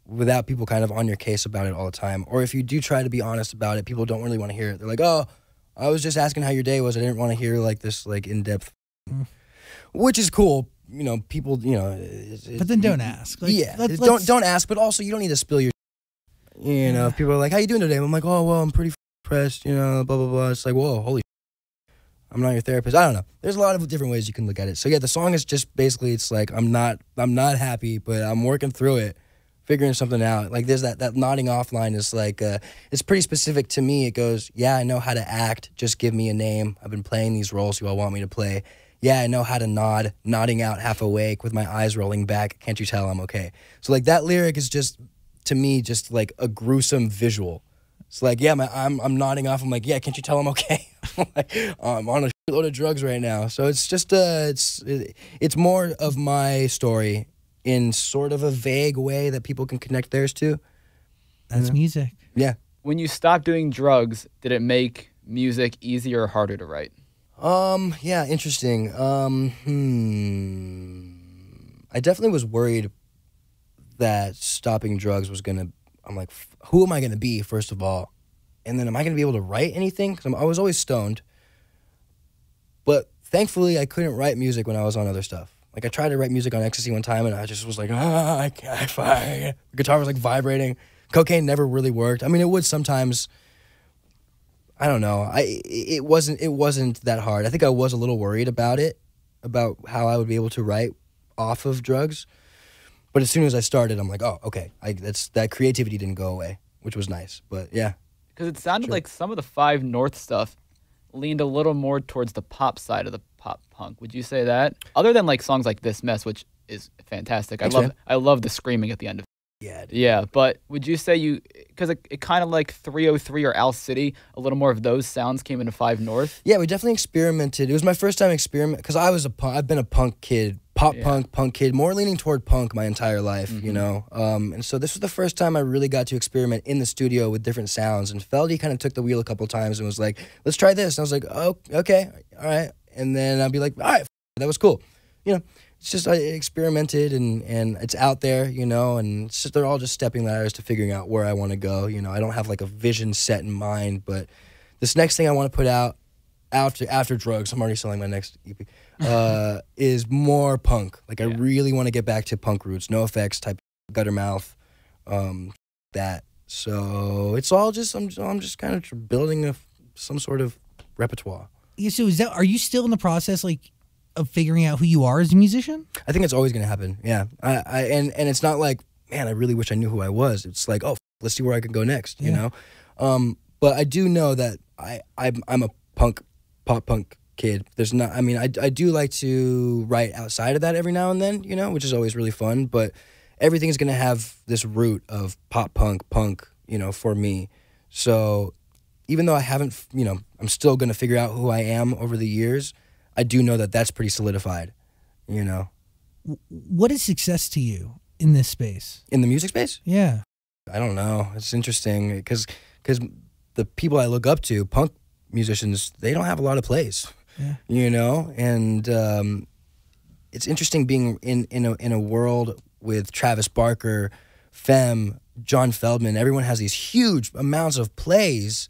without people kind of on your case about it all the time. Or if you do try to be honest about it, people don't really want to hear it. They're like, "Oh, I was just asking how your day was. I didn't want to hear like this like in-depth," which is cool. You know, people, you know. But then don't ask. Like, Yeah, don't ask. But also, you don't need to spill your. You know, if people are like, "How you doing today?" I'm like, "Oh, well, I'm pretty depressed." You know, blah blah blah. It's like, whoa, holy. I'm not your therapist. I don't know. There's a lot of different ways you can look at it. So yeah, the song is just basically, it's like I'm not happy, but I'm working through it, figuring something out. Like there's that nodding off line is like, it's pretty specific to me. It goes, "Yeah, I know how to act. Just give me a name. I've been playing these roles you all want me to play. Yeah, I know how to nod, nodding out half awake with my eyes rolling back. Can't you tell I'm okay?" So like that lyric is just, to me, just like a gruesome visual. It's like, yeah, I'm nodding off. I'm like, yeah, can't you tell I'm okay? I'm on a load of drugs right now. So it's just it's more of my story in sort of a vague way that people can connect theirs to. That's music. Yeah. When you stopped doing drugs, did it make music easier or harder to write? Yeah, interesting. I definitely was worried that stopping drugs was gonna, I'm like, who am I gonna be, first of all? And then am I gonna be able to write anything? Because I was always stoned. But thankfully, I couldn't write music when I was on other stuff. Like, I tried to write music on ecstasy one time, and I just was like, I can't find it. The guitar was like vibrating. Cocaine never really worked. I mean, it would sometimes. I don't know. It wasn't that hard. I think I was a little worried about it, about how I would be able to write off of drugs. But as soon as I started, I'm like, oh, okay. That creativity didn't go away, which was nice. But yeah. Because it sounded like some of the 5 North stuff leaned a little more towards the pop side of the pop punk. Would you say that? Other than like songs like This Mess, which is fantastic. Thanks, I love the screaming at the end of it. Yeah. Dude. Yeah, but would you say because it kind of like 303 or Owl City, a little more of those sounds came into 5 North? Yeah, we definitely experimented. It was my first time because I've been a punk kid, punk kid, more leaning toward punk my entire life, you know? And so this was the first time I really got to experiment in the studio with different sounds. And Feldy kind of took the wheel a couple times and was like, let's try this. And I was like, oh, okay, all right. And then I'd be like, all right, that was cool. You know? It's just I experimented and it's out there, you know, and it's just, they're all just stepping ladders to figuring out where I want to go. You know, I don't have like a vision set in mind, but this next thing I want to put out after drugs, I'm already selling my next EP, is more punk. Like I really want to get back to punk roots, no effects type, Guttermouth, that. So it's all just I'm just kind of building some sort of repertoire. Yeah. So are you still in the process like of figuring out who you are as a musician? I think it's always going to happen. Yeah. And it's not like, man, I really wish I knew who I was. It's like, oh, let's see where I can go next, you know? But I do know that I'm a pop punk kid. There's not, I mean, I do like to write outside of that every now and then, you know, which is always really fun, but everything's going to have this root of pop punk, you know, for me. So even though I haven't, you know, I'm still going to figure out who I am over the years, I do know that that's pretty solidified, you know. What is success to you in this space? In the music space? Yeah. I don't know. It's interesting because the people I look up to, punk musicians, they don't have a lot of plays, you know? And it's interesting being in a world with Travis Barker, Femme, John Feldman. Everyone has these huge amounts of plays.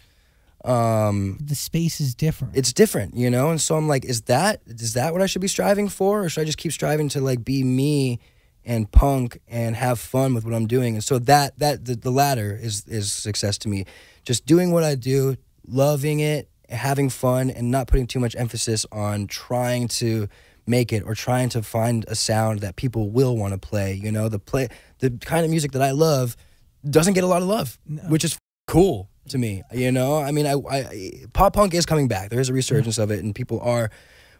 The space is different. It's different, you know? And so I'm like, is that what I should be striving for? Or should I just keep striving to like be me and punk and have fun with what I'm doing? And so the latter is success to me. Just doing what I do, loving it, having fun, and not putting too much emphasis on trying to make it or trying to find a sound that people will want to play. You know, the kind of music that I love doesn't get a lot of love, which is cool. to me. You know, I mean, I pop punk is coming back. There is a resurgence of it, and people are,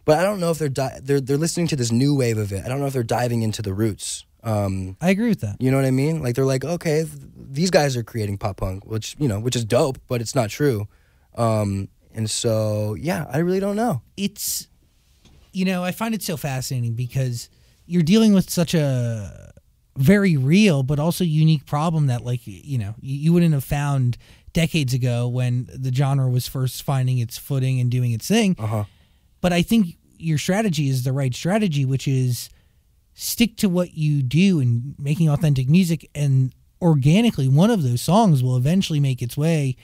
but I don't know if they're listening to this new wave of it. I don't know if they're diving into the roots. I agree with that. You know what I mean? Like they're like, okay, these guys are creating pop punk, which is dope, but it's not true. And so, yeah, I really don't know. It's, I find it so fascinating because you're dealing with such a very real but also unique problem that, like, you wouldn't have found decades ago when the genre was first finding its footing and doing its thing. But I think your strategy is the right strategy, which is stick to what you do and making authentic music, and organically one of those songs will eventually make its way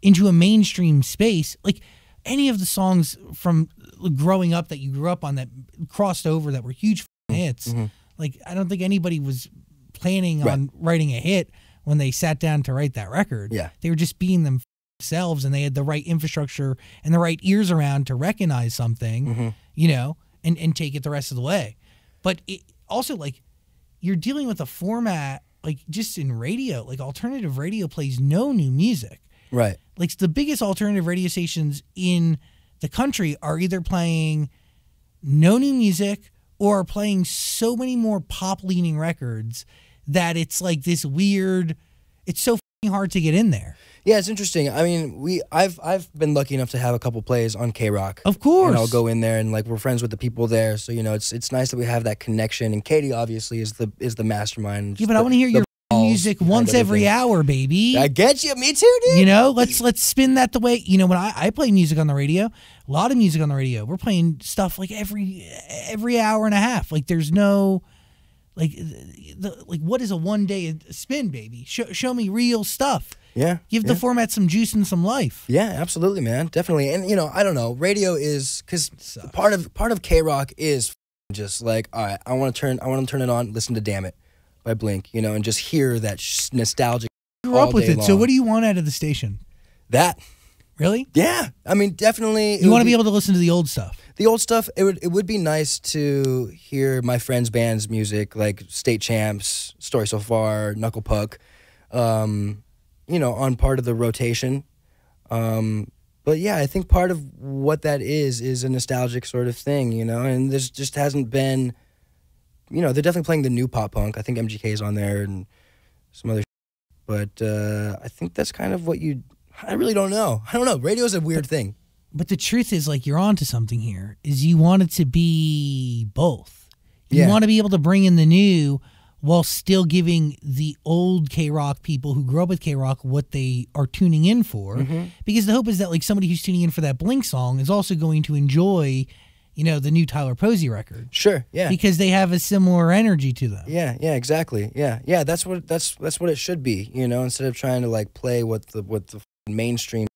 into a mainstream space. Like any of the songs from growing up that you grew up on that crossed over that were huge hits. Like I don't think anybody was planning on writing a hit when they sat down to write that record. They were just being themselves, and they had the right infrastructure and the right ears around to recognize something, and take it the rest of the way. But it also, like, you're dealing with a format, like, just in radio, like, alternative radio plays no new music. Right. Like, the biggest alternative radio stations in the country are either playing no new music or are playing so many more pop-leaning records that it's, like, this weird, it's so fucking hard to get in there. Yeah, it's interesting. I mean, I've been lucky enough to have a couple plays on K-Rock. Of course. And I'll go in there, and like we're friends with the people there, so it's nice that we have that connection. And Katie obviously is the mastermind. Yeah, but I want to hear your music once every hour, baby. I get you. Me too, dude. Let's spin that the way. When I play music on the radio, a lot of music on the radio, we're playing stuff like every hour and a half. Like there's no like what is a 1 day spin, baby? Show me real stuff. Yeah. Give the format some juice and some life. Yeah, absolutely, man. Definitely. And I don't know. Radio is because part of K-Rock is just like, all right, I want to turn it on, listen to Damn It by Blink, and just hear that nostalgic. You grew up with it. Long. So what do you want out of the station? That. Really? Yeah. I mean, definitely. You want to be able to listen to the old stuff. The old stuff, it would be nice to hear my friends' band's music, like State Champs, Story So Far, Knuckle Puck, on part of the rotation. But yeah, I think part of what that is a nostalgic sort of thing, and there's just hasn't been, they're definitely playing the new pop punk. I think MGK's on there and some other but I think that's kind of what I really don't know. I don't know. Radio's a weird thing. But the truth is, like, you're onto something here, is you want it to be both. You want to be able to bring in the new while still giving the old K-Rock people who grew up with K-Rock what they are tuning in for. Because the hope is that, like, somebody who's tuning in for that Blink song is also going to enjoy, the new Tyler Posey record. Sure, yeah. Because they have a similar energy to them. Yeah, exactly. Yeah, that's what it should be, instead of trying to, like, play what the mainstream.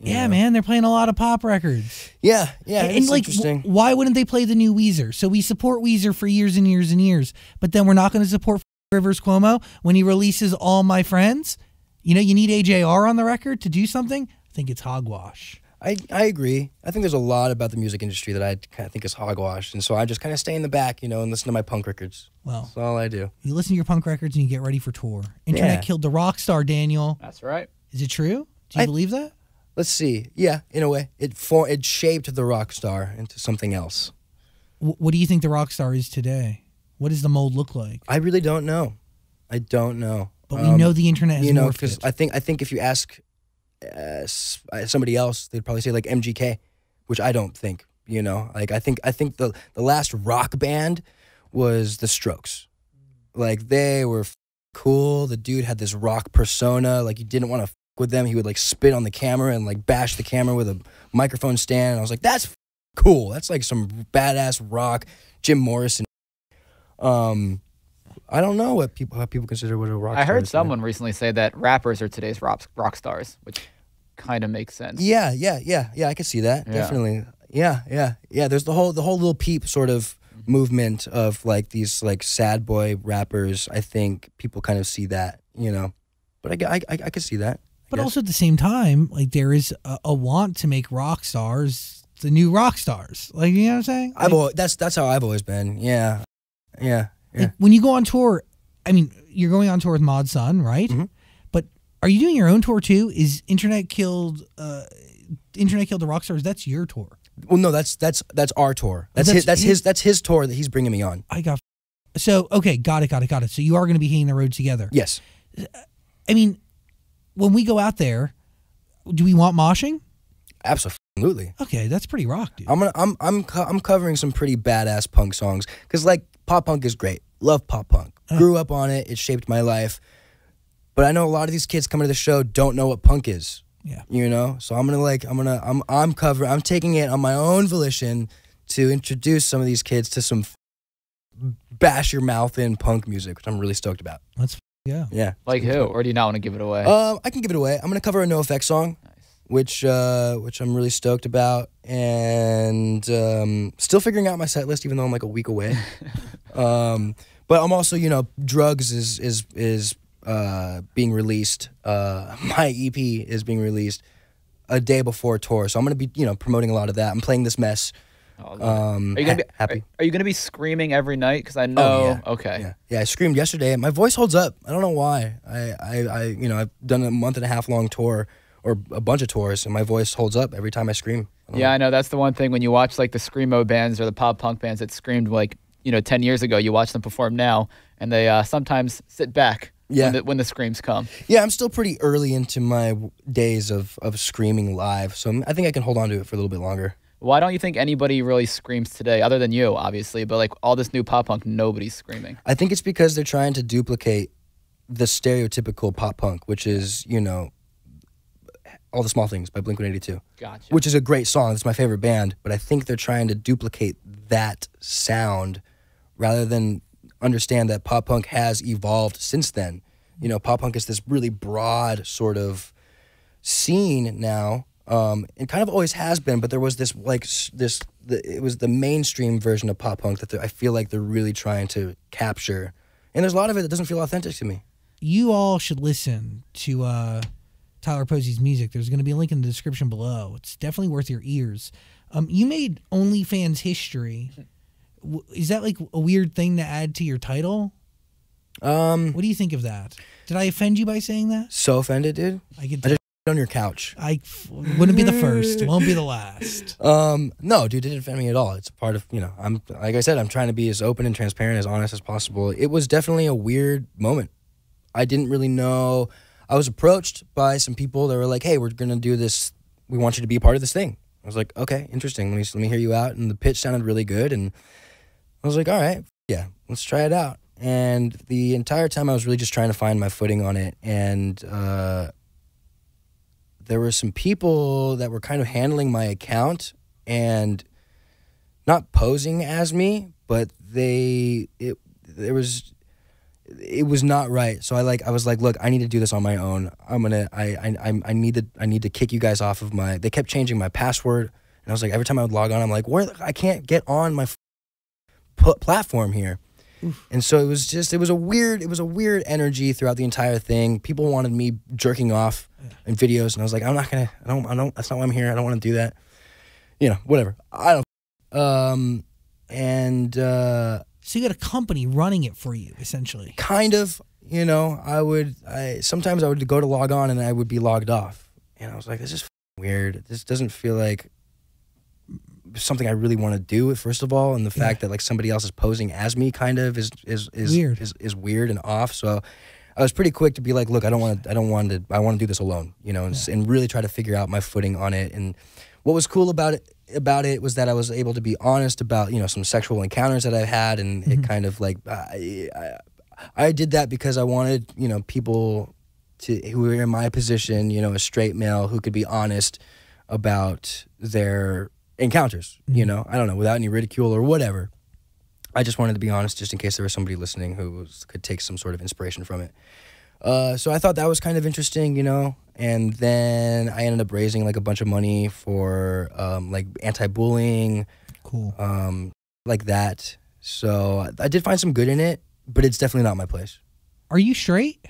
Yeah, man, they're playing a lot of pop records. Yeah, and it's like, interesting. Why wouldn't they play the new Weezer? So we support Weezer for years and years and years, but then we're not going to support Rivers Cuomo when he releases All My Friends. You need AJR on the record to do something? I think it's hogwash. I agree. I think there's a lot about the music industry that I kind of think is hogwash, and so I just kind of stay in the back, and listen to my punk records. Well, that's all I do. You listen to your punk records and you get ready for tour. Internet killed the rock star, Daniel. That's right. Is it true? Do you believe that? Let's see. Yeah, in a way. It shaped the rock star into something else. What do you think the rock star is today? What does the mold look like? I really don't know. I don't know. But we know the internet has morphed because it. I think if you ask somebody else, they'd probably say like MGK, which I don't think. Like I think the last rock band was the Strokes. Like they were cool. The dude had this rock persona. Like you didn't want to with them. He would like spit on the camera and like bash the camera with a microphone stand. And I was like, that's cool. That's like some badass rock. Jim Morrison. I don't know what people consider what a rock star is. I heard someone recently say that rappers are today's rock stars, which kind of makes sense. Yeah. I can see that. Definitely. Yeah. There's the whole Lil Peep sort of movement of like these like sad boy rappers. I think people kind of see that, but I could see that. But also at the same time, like there is a want to make rock stars the new rock stars. Like, you know what I'm saying? Like, that's how I've always been. Yeah. Like when you go on tour, I mean, you're going on tour with Mod Sun, right? Mm-hmm. But Are you doing your own tour too? Is Internet Killed the Rockstars? That's your tour. Well, no, that's our tour. That's his tour that he's bringing me on. Okay, got it. So you are going to be hitting the road together. Yes. I mean, when we go out there, do we want moshing? Absolutely. Okay, that's pretty rock, dude. I'm covering some pretty badass punk songs because like pop punk is great. Love pop punk. Grew up on it. It shaped my life. But I know a lot of these kids coming to the show don't know what punk is. Yeah. You know, so I'm taking it on my own volition to introduce some of these kids to some bash your mouth in punk music, which I'm really stoked about. Yeah. Like who? Or do you not want to give it away? I can give it away. I'm gonna cover a NoFX song, which I'm really stoked about, and still figuring out my set list, even though I'm like a week away. But I'm also, Drugs is being released. My EP is being released a day before tour, so I'm gonna be promoting a lot of that. I'm playing This Mess. Are you gonna be happy? Are you gonna be screaming every night? Because I know. Oh, yeah. Okay. Yeah. I screamed yesterday. My voice holds up. I don't know why. I've done a month and a half long tour or a bunch of tours, and my voice holds up every time I scream. I know that's the one thing when you watch like the screamo bands or the pop punk bands that screamed like 10 years ago. You watch them perform now, and they sometimes sit back. Yeah. When the screams come. Yeah, I'm still pretty early into my days of screaming live, so I think I can hold on to it for a little bit longer. Why don't you think anybody really screams today, other than you, obviously, but like all this new pop punk, nobody's screaming? I think it's because they're trying to duplicate the stereotypical pop punk, which is, All the Small Things by Blink-182. Gotcha. Which is a great song. It's my favorite band, but I think they're trying to duplicate that sound rather than understand that pop punk has evolved since then. Pop punk is this really broad sort of scene now. It kind of always has been, but there was it was the mainstream version of pop punk that I feel like they're really trying to capture. And there's a lot of it that doesn't feel authentic to me. You all should listen to Tyler Posey's music. There's going to be a link in the description below. It's definitely worth your ears. You made OnlyFans history. Is that like a weird thing to add to your title? What do you think of that? Did I offend you by saying that? So offended, dude. I just on your couch. I wouldn't be the first, won't be the last. No, dude, it didn't offend me at all. It's a part of, I'm, like I said, I'm trying to be as open and transparent, as honest as possible. It was definitely a weird moment. I didn't really know. I was approached by some people that were like, hey, we're going to do this. We want you to be a part of this thing. I was like, okay, interesting. Let me hear you out. And the pitch sounded really good. And I was like, all right, yeah, let's try it out. And the entire time I was really just trying to find my footing on it. And there were some people that were kind of handling my account and not posing as me, but it was not right. So I was like, look, I need to do this on my own. I need to kick you guys off of they kept changing my password. And I was like, every time I would log on, I'm like, I can't get on my platform here. Oof. And so it was a weird energy throughout the entire thing. People wanted me jerking off in videos, and I was like, that's not why I'm here. I don't want to do that. Whatever. I don't. So you got a company running it for you, essentially. Kind of. Sometimes I would go to log on and I would be logged off, and I was like, this is weird. This doesn't feel like something I really want to do, first of all, and the fact that like somebody else is posing as me kind of is weird. Is weird and off. So I was pretty quick to be like, look, I want to do this alone, and really try to figure out my footing on it. And what was cool about it was that I was able to be honest about some sexual encounters that I've had, and it kind of like I did that because I wanted people who were in my position, a straight male who could be honest about their encounters, I don't know, without any ridicule or whatever. I just wanted to be honest just in case there was somebody listening who could take some sort of inspiration from it. So I thought that was kind of interesting, and then I ended up raising like a bunch of money for like anti-bullying, cool, like that. So I did find some good in it, but it's definitely not my place. Are you straight?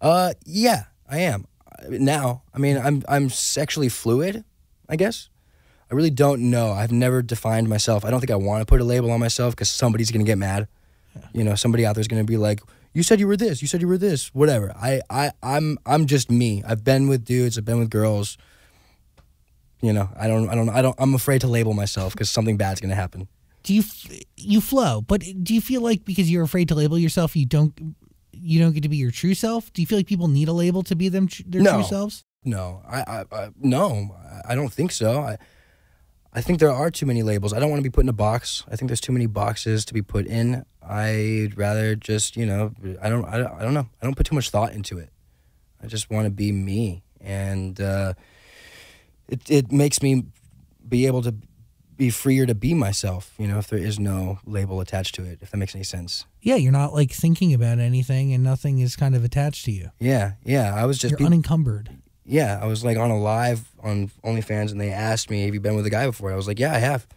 Yeah, I am. Now, I mean, I'm sexually fluid, I guess. I really don't know. I've never defined myself. I don't think I want to put a label on myself because somebody's going to get mad. Somebody out there's going to be like, You said you were this. You said you were this. Whatever. I'm just me. I've been with dudes. I've been with girls. You know, I'm afraid to label myself because something bad's gonna happen. Do you flow? But do you feel like because you're afraid to label yourself, you don't get to be your true self? Do you feel like people need a label to be their true selves? No, no, I don't think so. I think there are too many labels. I don't want to be put in a box. I think there's too many boxes to be put in. I'd rather just, you know, I don't know. I don't put too much thought into it. I just want to be me, and it makes me be able to be freer to be myself, you know, if there is no label attached to it, if that makes any sense. Yeah, you're not like thinking about anything and nothing is kind of attached to you. Yeah. I was just... You're unencumbered. Yeah, I was like on a live on OnlyFans and they asked me, have you been with a guy before? I was like, yeah, I have.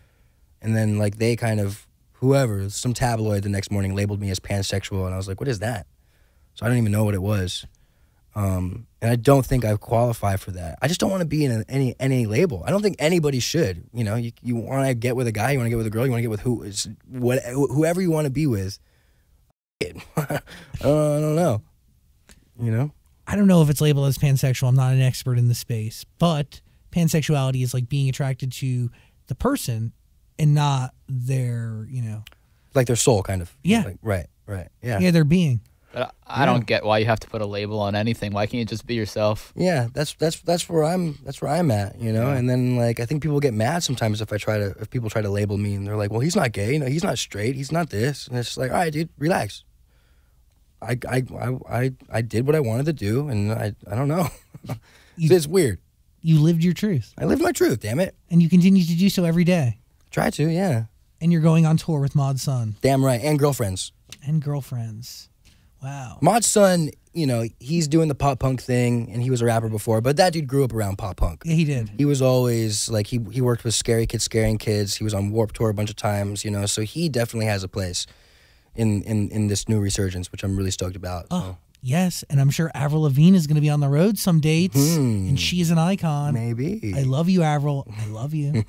And then like they kind of, whoever, some tabloid the next morning labeled me as pansexual, and I was like, what is that? So I don't even know what it was. And I don't think I qualify for that. I just don't want to be in any label. I don't think anybody should. You know, you want to get with a guy, you want to get with a girl, you want to get with whoever you want to be with. I don't know. You know? I don't know if it's labeled as pansexual. I'm not an expert in the space. But pansexuality is like being attracted to the person and not their, you know. Like their soul, kind of. Yeah. Like, right. Yeah. Yeah, their being. But I don't get why you have to put a label on anything. Why can't you just be yourself? Yeah, that's where I'm at, you know. Yeah. And then like I think people get mad sometimes if people try to label me and they're like, well, he's not gay, you know, he's not straight, he's not this, and it's just like, all right, dude, relax. I did what I wanted to do, and I don't know. It's weird. You lived your truth. I lived my truth, damn it. And you continue to do so every day. Try to, yeah. And you're going on tour with Mod's son. Damn right, and girlfriends. And girlfriends. Wow. Mod's son, you know, he's doing the pop punk thing, and he was a rapper before, but that dude grew up around pop punk. Yeah, he did. He was always, like, he worked with Scary Kids Scaring Kids. He was on Warped Tour a bunch of times, you know, so he definitely has a place in this new resurgence, which I'm really stoked about. Oh, so. Yes, and I'm sure Avril Lavigne is going to be on the road some dates, and she's an icon. Maybe. I love you, Avril. I love you.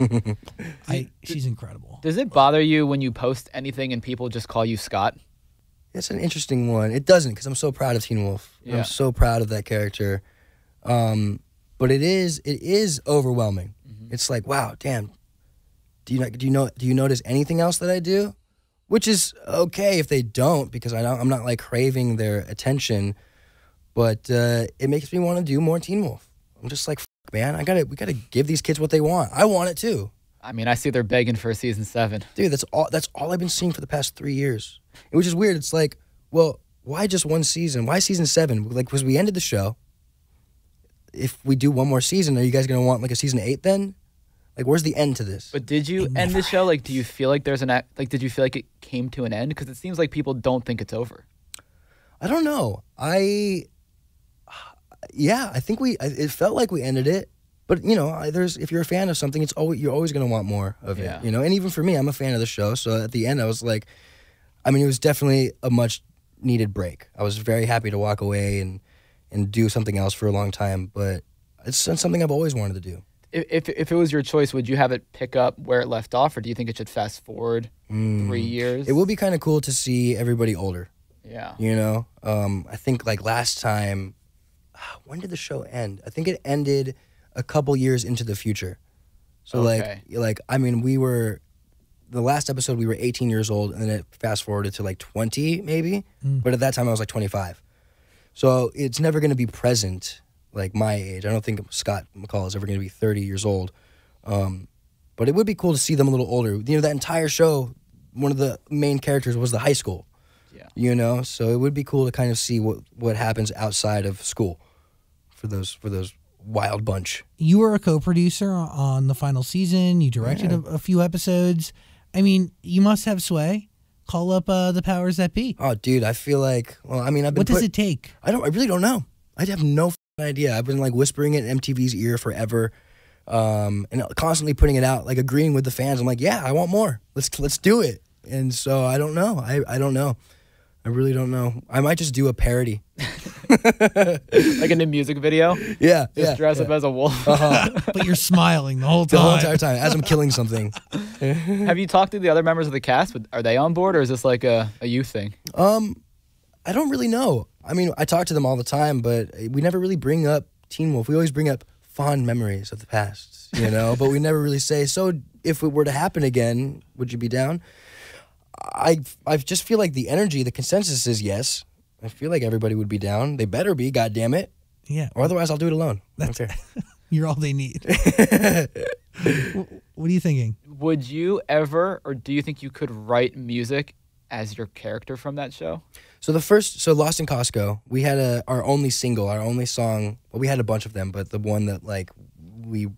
She's incredible. Does it bother you when you post anything and people just call you Scott? It's an interesting one. It doesn't, because I'm so proud of Teen Wolf. Yeah. I'm so proud of that character. But it is overwhelming. Mm-hmm. It's like, wow, damn. Do you notice anything else that I do? Which is okay if they don't, because I'm not like craving their attention, but it makes me want to do more Teen Wolf. I'm just like, fuck, man, we gotta give these kids what they want. I want it too. I mean, I see they're begging for a season 7. Dude, that's all I've been seeing for the past 3 years. Which is weird. It's like, well, why just one season? Why season 7? Like, because we ended the show. If we do one more season, are you guys gonna want like a season 8 then? Like, where's the end to this? But did you end the show? Like, do you feel like there's did you feel like it came to an end? Because it seems like people don't think it's over. I don't know. I think it felt like we ended it. But, you know, if you're a fan of something, you're always going to want more of it, you know? And even for me, I'm a fan of the show. So at the end, I was like, I mean, it was definitely a much needed break. I was very happy to walk away and do something else for a long time. But it's something I've always wanted to do. If it was your choice, would you have it pick up where it left off, or do you think it should fast forward 3 years? It would be kind of cool to see everybody older. Yeah. You know? I think, like, last time, when did the show end? I think it ended a couple years into the future. So, okay. like I mean, the last episode, we were 18 years old, and then it fast-forwarded to, like, 20, maybe? But at that time, I was, like, 25. So it's never going to be present, like my age. I don't think Scott McCall is ever going to be 30 years old. But it would be cool to see them a little older. You know, that entire show, one of the main characters was the high school. Yeah. You know, so it would be cool to kind of see what happens outside of school for those wild bunch. You were a co-producer on the final season. You directed a few episodes. I mean, you must have sway. Call up the powers that be. Oh, dude, I feel like, well, I mean, What does it take? I really don't know. I have no idea. I've been like whispering it in MTV's ear forever, and constantly putting it out, like agreeing with the fans. I'm like, yeah, I want more. Let's do it. And so I don't know. I don't know. I really don't know. I might just do a parody, like in a music video. Yeah, just dress up as a wolf. But you're smiling the whole time. The whole entire time as I'm killing something. Have you talked to the other members of the cast? Are they on board, or is this like a youth thing? I I don't really know. I mean, I talk to them all the time, but we never really bring up Teen Wolf. We always bring up fond memories of the past, you know, but we never really say, so if it were to happen again, would you be down? I just feel like the energy, the consensus is yes. I feel like everybody would be down. They better be, God damn it. Yeah. Or otherwise I'll do it alone. That's Okay. You're all they need. What are you thinking? Would you ever, or do you think you could write music as your character from that show? So Lost in Costco, we had our only single, our only song. Well, we had a bunch of them, but the one that like we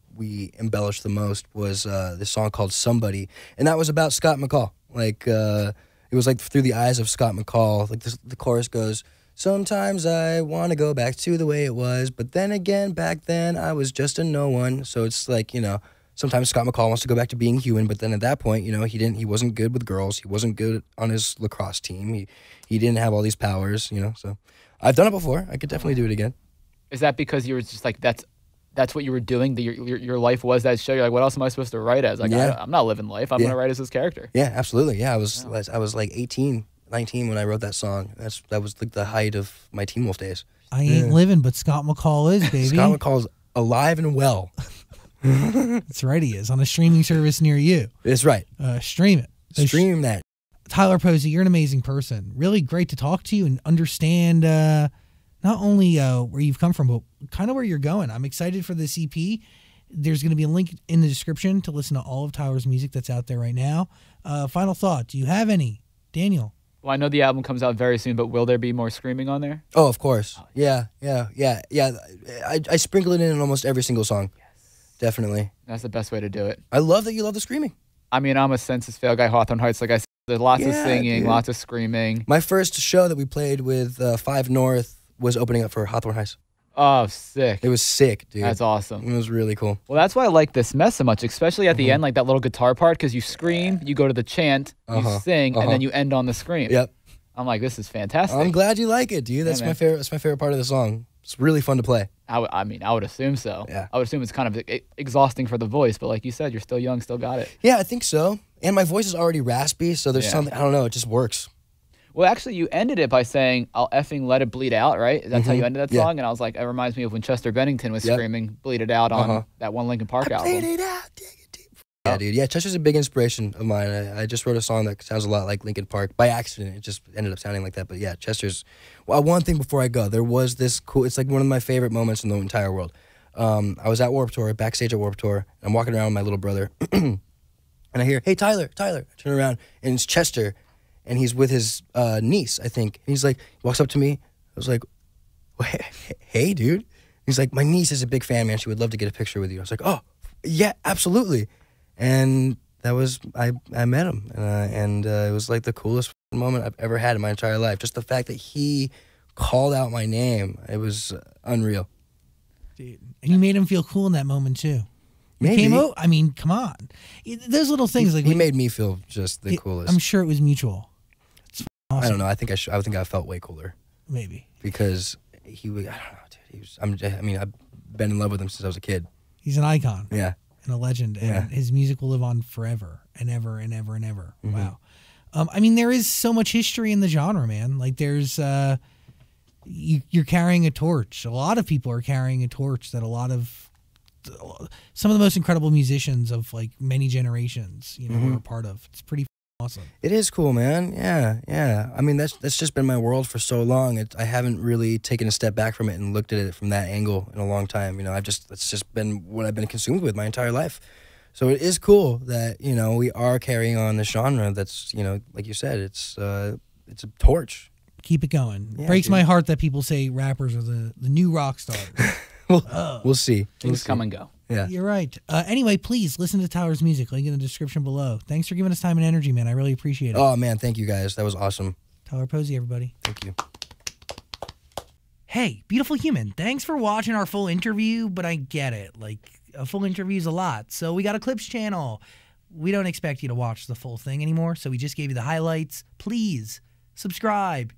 embellished the most was this song called Somebody, and that was about Scott McCall. Like it was like through the eyes of Scott McCall. Like the chorus goes, sometimes I want to go back to the way it was, but then again, back then I was just a no one. So it's like, you know, sometimes Scott McCall wants to go back to being human, but then at that point, you know, he wasn't good with girls. He wasn't good on his lacrosse team. He didn't have all these powers, you know. So I've done it before. I could definitely do it again. Is that because you were just like, that's what you were doing? Your life was that show? You're like, what else am I supposed to write as? Like, Yeah. I'm not living life. I'm going to write as this character. Yeah, absolutely. Yeah, I was like 18, 19 when I wrote that song. That was like the height of my Teen Wolf days. I ain't living, but Scott McCall is, baby. Scott McCall's alive and well. That's right, he is. On a streaming service near you. That's right. Stream it. Stream that. Tyler Posey, you're an amazing person. Really great to talk to you and understand not only where you've come from, but kind of where you're going. I'm excited for this EP. There's going to be a link in the description to listen to all of Tyler's music that's out there right now. Final thought. Do you have any? Daniel? Well, I know the album comes out very soon, but will there be more screaming on there? Oh, of course. Yeah. I sprinkle it in almost every single song. Yes. Definitely. That's the best way to do it. I love that you love the screaming. I mean, I'm a Census Fail guy, Hawthorne Heights. Like I said, there's lots of singing, dude. lots of screaming. My first show that we played with 5 North was opening up for Hawthorne Heights. Oh, sick. It was sick, dude. That's awesome. It was really cool. Well, that's why I like This Mess so much, especially at the end, like that little guitar part, because you scream, you go to the chant, you sing, and then you end on the scream. Yep. I'm like, this is fantastic. I'm glad you like it, dude. That's my favorite. That's my favorite part of the song. It's really fun to play. I mean, I would assume so. Yeah. I would assume it's kind of exhausting for the voice, but like you said, you're still young, still got it. Yeah, I think so. And my voice is already raspy, so there's something, I don't know, it just works. Well, actually, you ended it by saying, I'll effing let it bleed out, right? That's how you ended that song? And I was like, it reminds me of when Chester Bennington was screaming, bleed it out on that one Linkin Park album. Bleed it out, dig it deep. Yeah, dude. Yeah, Chester's a big inspiration of mine. I just wrote a song that sounds a lot like Linkin Park. By accident, it just ended up sounding like that. But yeah, Chester's... Well, one thing before I go, there was this cool... It's like one of my favorite moments in the entire world. I was at Warped Tour, backstage at Warped Tour, and I'm walking around with my little brother, and I hear, hey, Tyler. I turn around, and it's Chester, and he's with his niece, I think. And he's like, he walks up to me. I was like, hey, dude. He's like, my niece is a big fan, man. She would love to get a picture with you. I was like, oh, yeah, absolutely. And that was, I met him, and it was like the coolest moment I've ever had in my entire life. Just the fact that he called out my name, it was unreal. Dude. And you made him feel cool in that moment, too. Maybe. I mean, come on. Those little things. He made me feel just the coolest. I'm sure it was mutual. It's awesome. I don't know. I think I felt way cooler. Maybe. Because he was, I don't know, dude. I've been in love with him since I was a kid. He's an icon. Yeah. And a legend. And his music will live on forever and ever and ever and ever. Wow. I mean, there is so much history in the genre, man. Like, there's, you're carrying a torch. A lot of people are carrying a torch that some of the most incredible musicians of, like, many generations, you know, are a part of. It's pretty awesome. It is cool, man. Yeah. I mean, that's just been my world for so long. I haven't really taken a step back from it and looked at it from that angle in a long time. You know, it's just been what I've been consumed with my entire life. So it is cool that, you know, we are carrying on the genre that's, you know, like you said, it's a torch. Keep it going. Yeah, Breaks dude. my heart that people say rappers are the new rock stars. We'll see. Things come and go. Yeah. You're right. Anyway, please listen to Tyler's music. Link in the description below. Thanks for giving us time and energy, man. I really appreciate it. Oh, man. Thank you, guys. That was awesome. Tyler Posey, everybody. Thank you. Hey, beautiful human. Thanks for watching our full interview, but I get it. Like, a full interview is a lot. So we got a clips channel. We don't expect you to watch the full thing anymore, so we just gave you the highlights. Please subscribe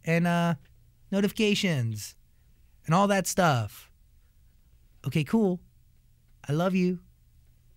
and notifications and all that stuff. Okay, cool. I love you.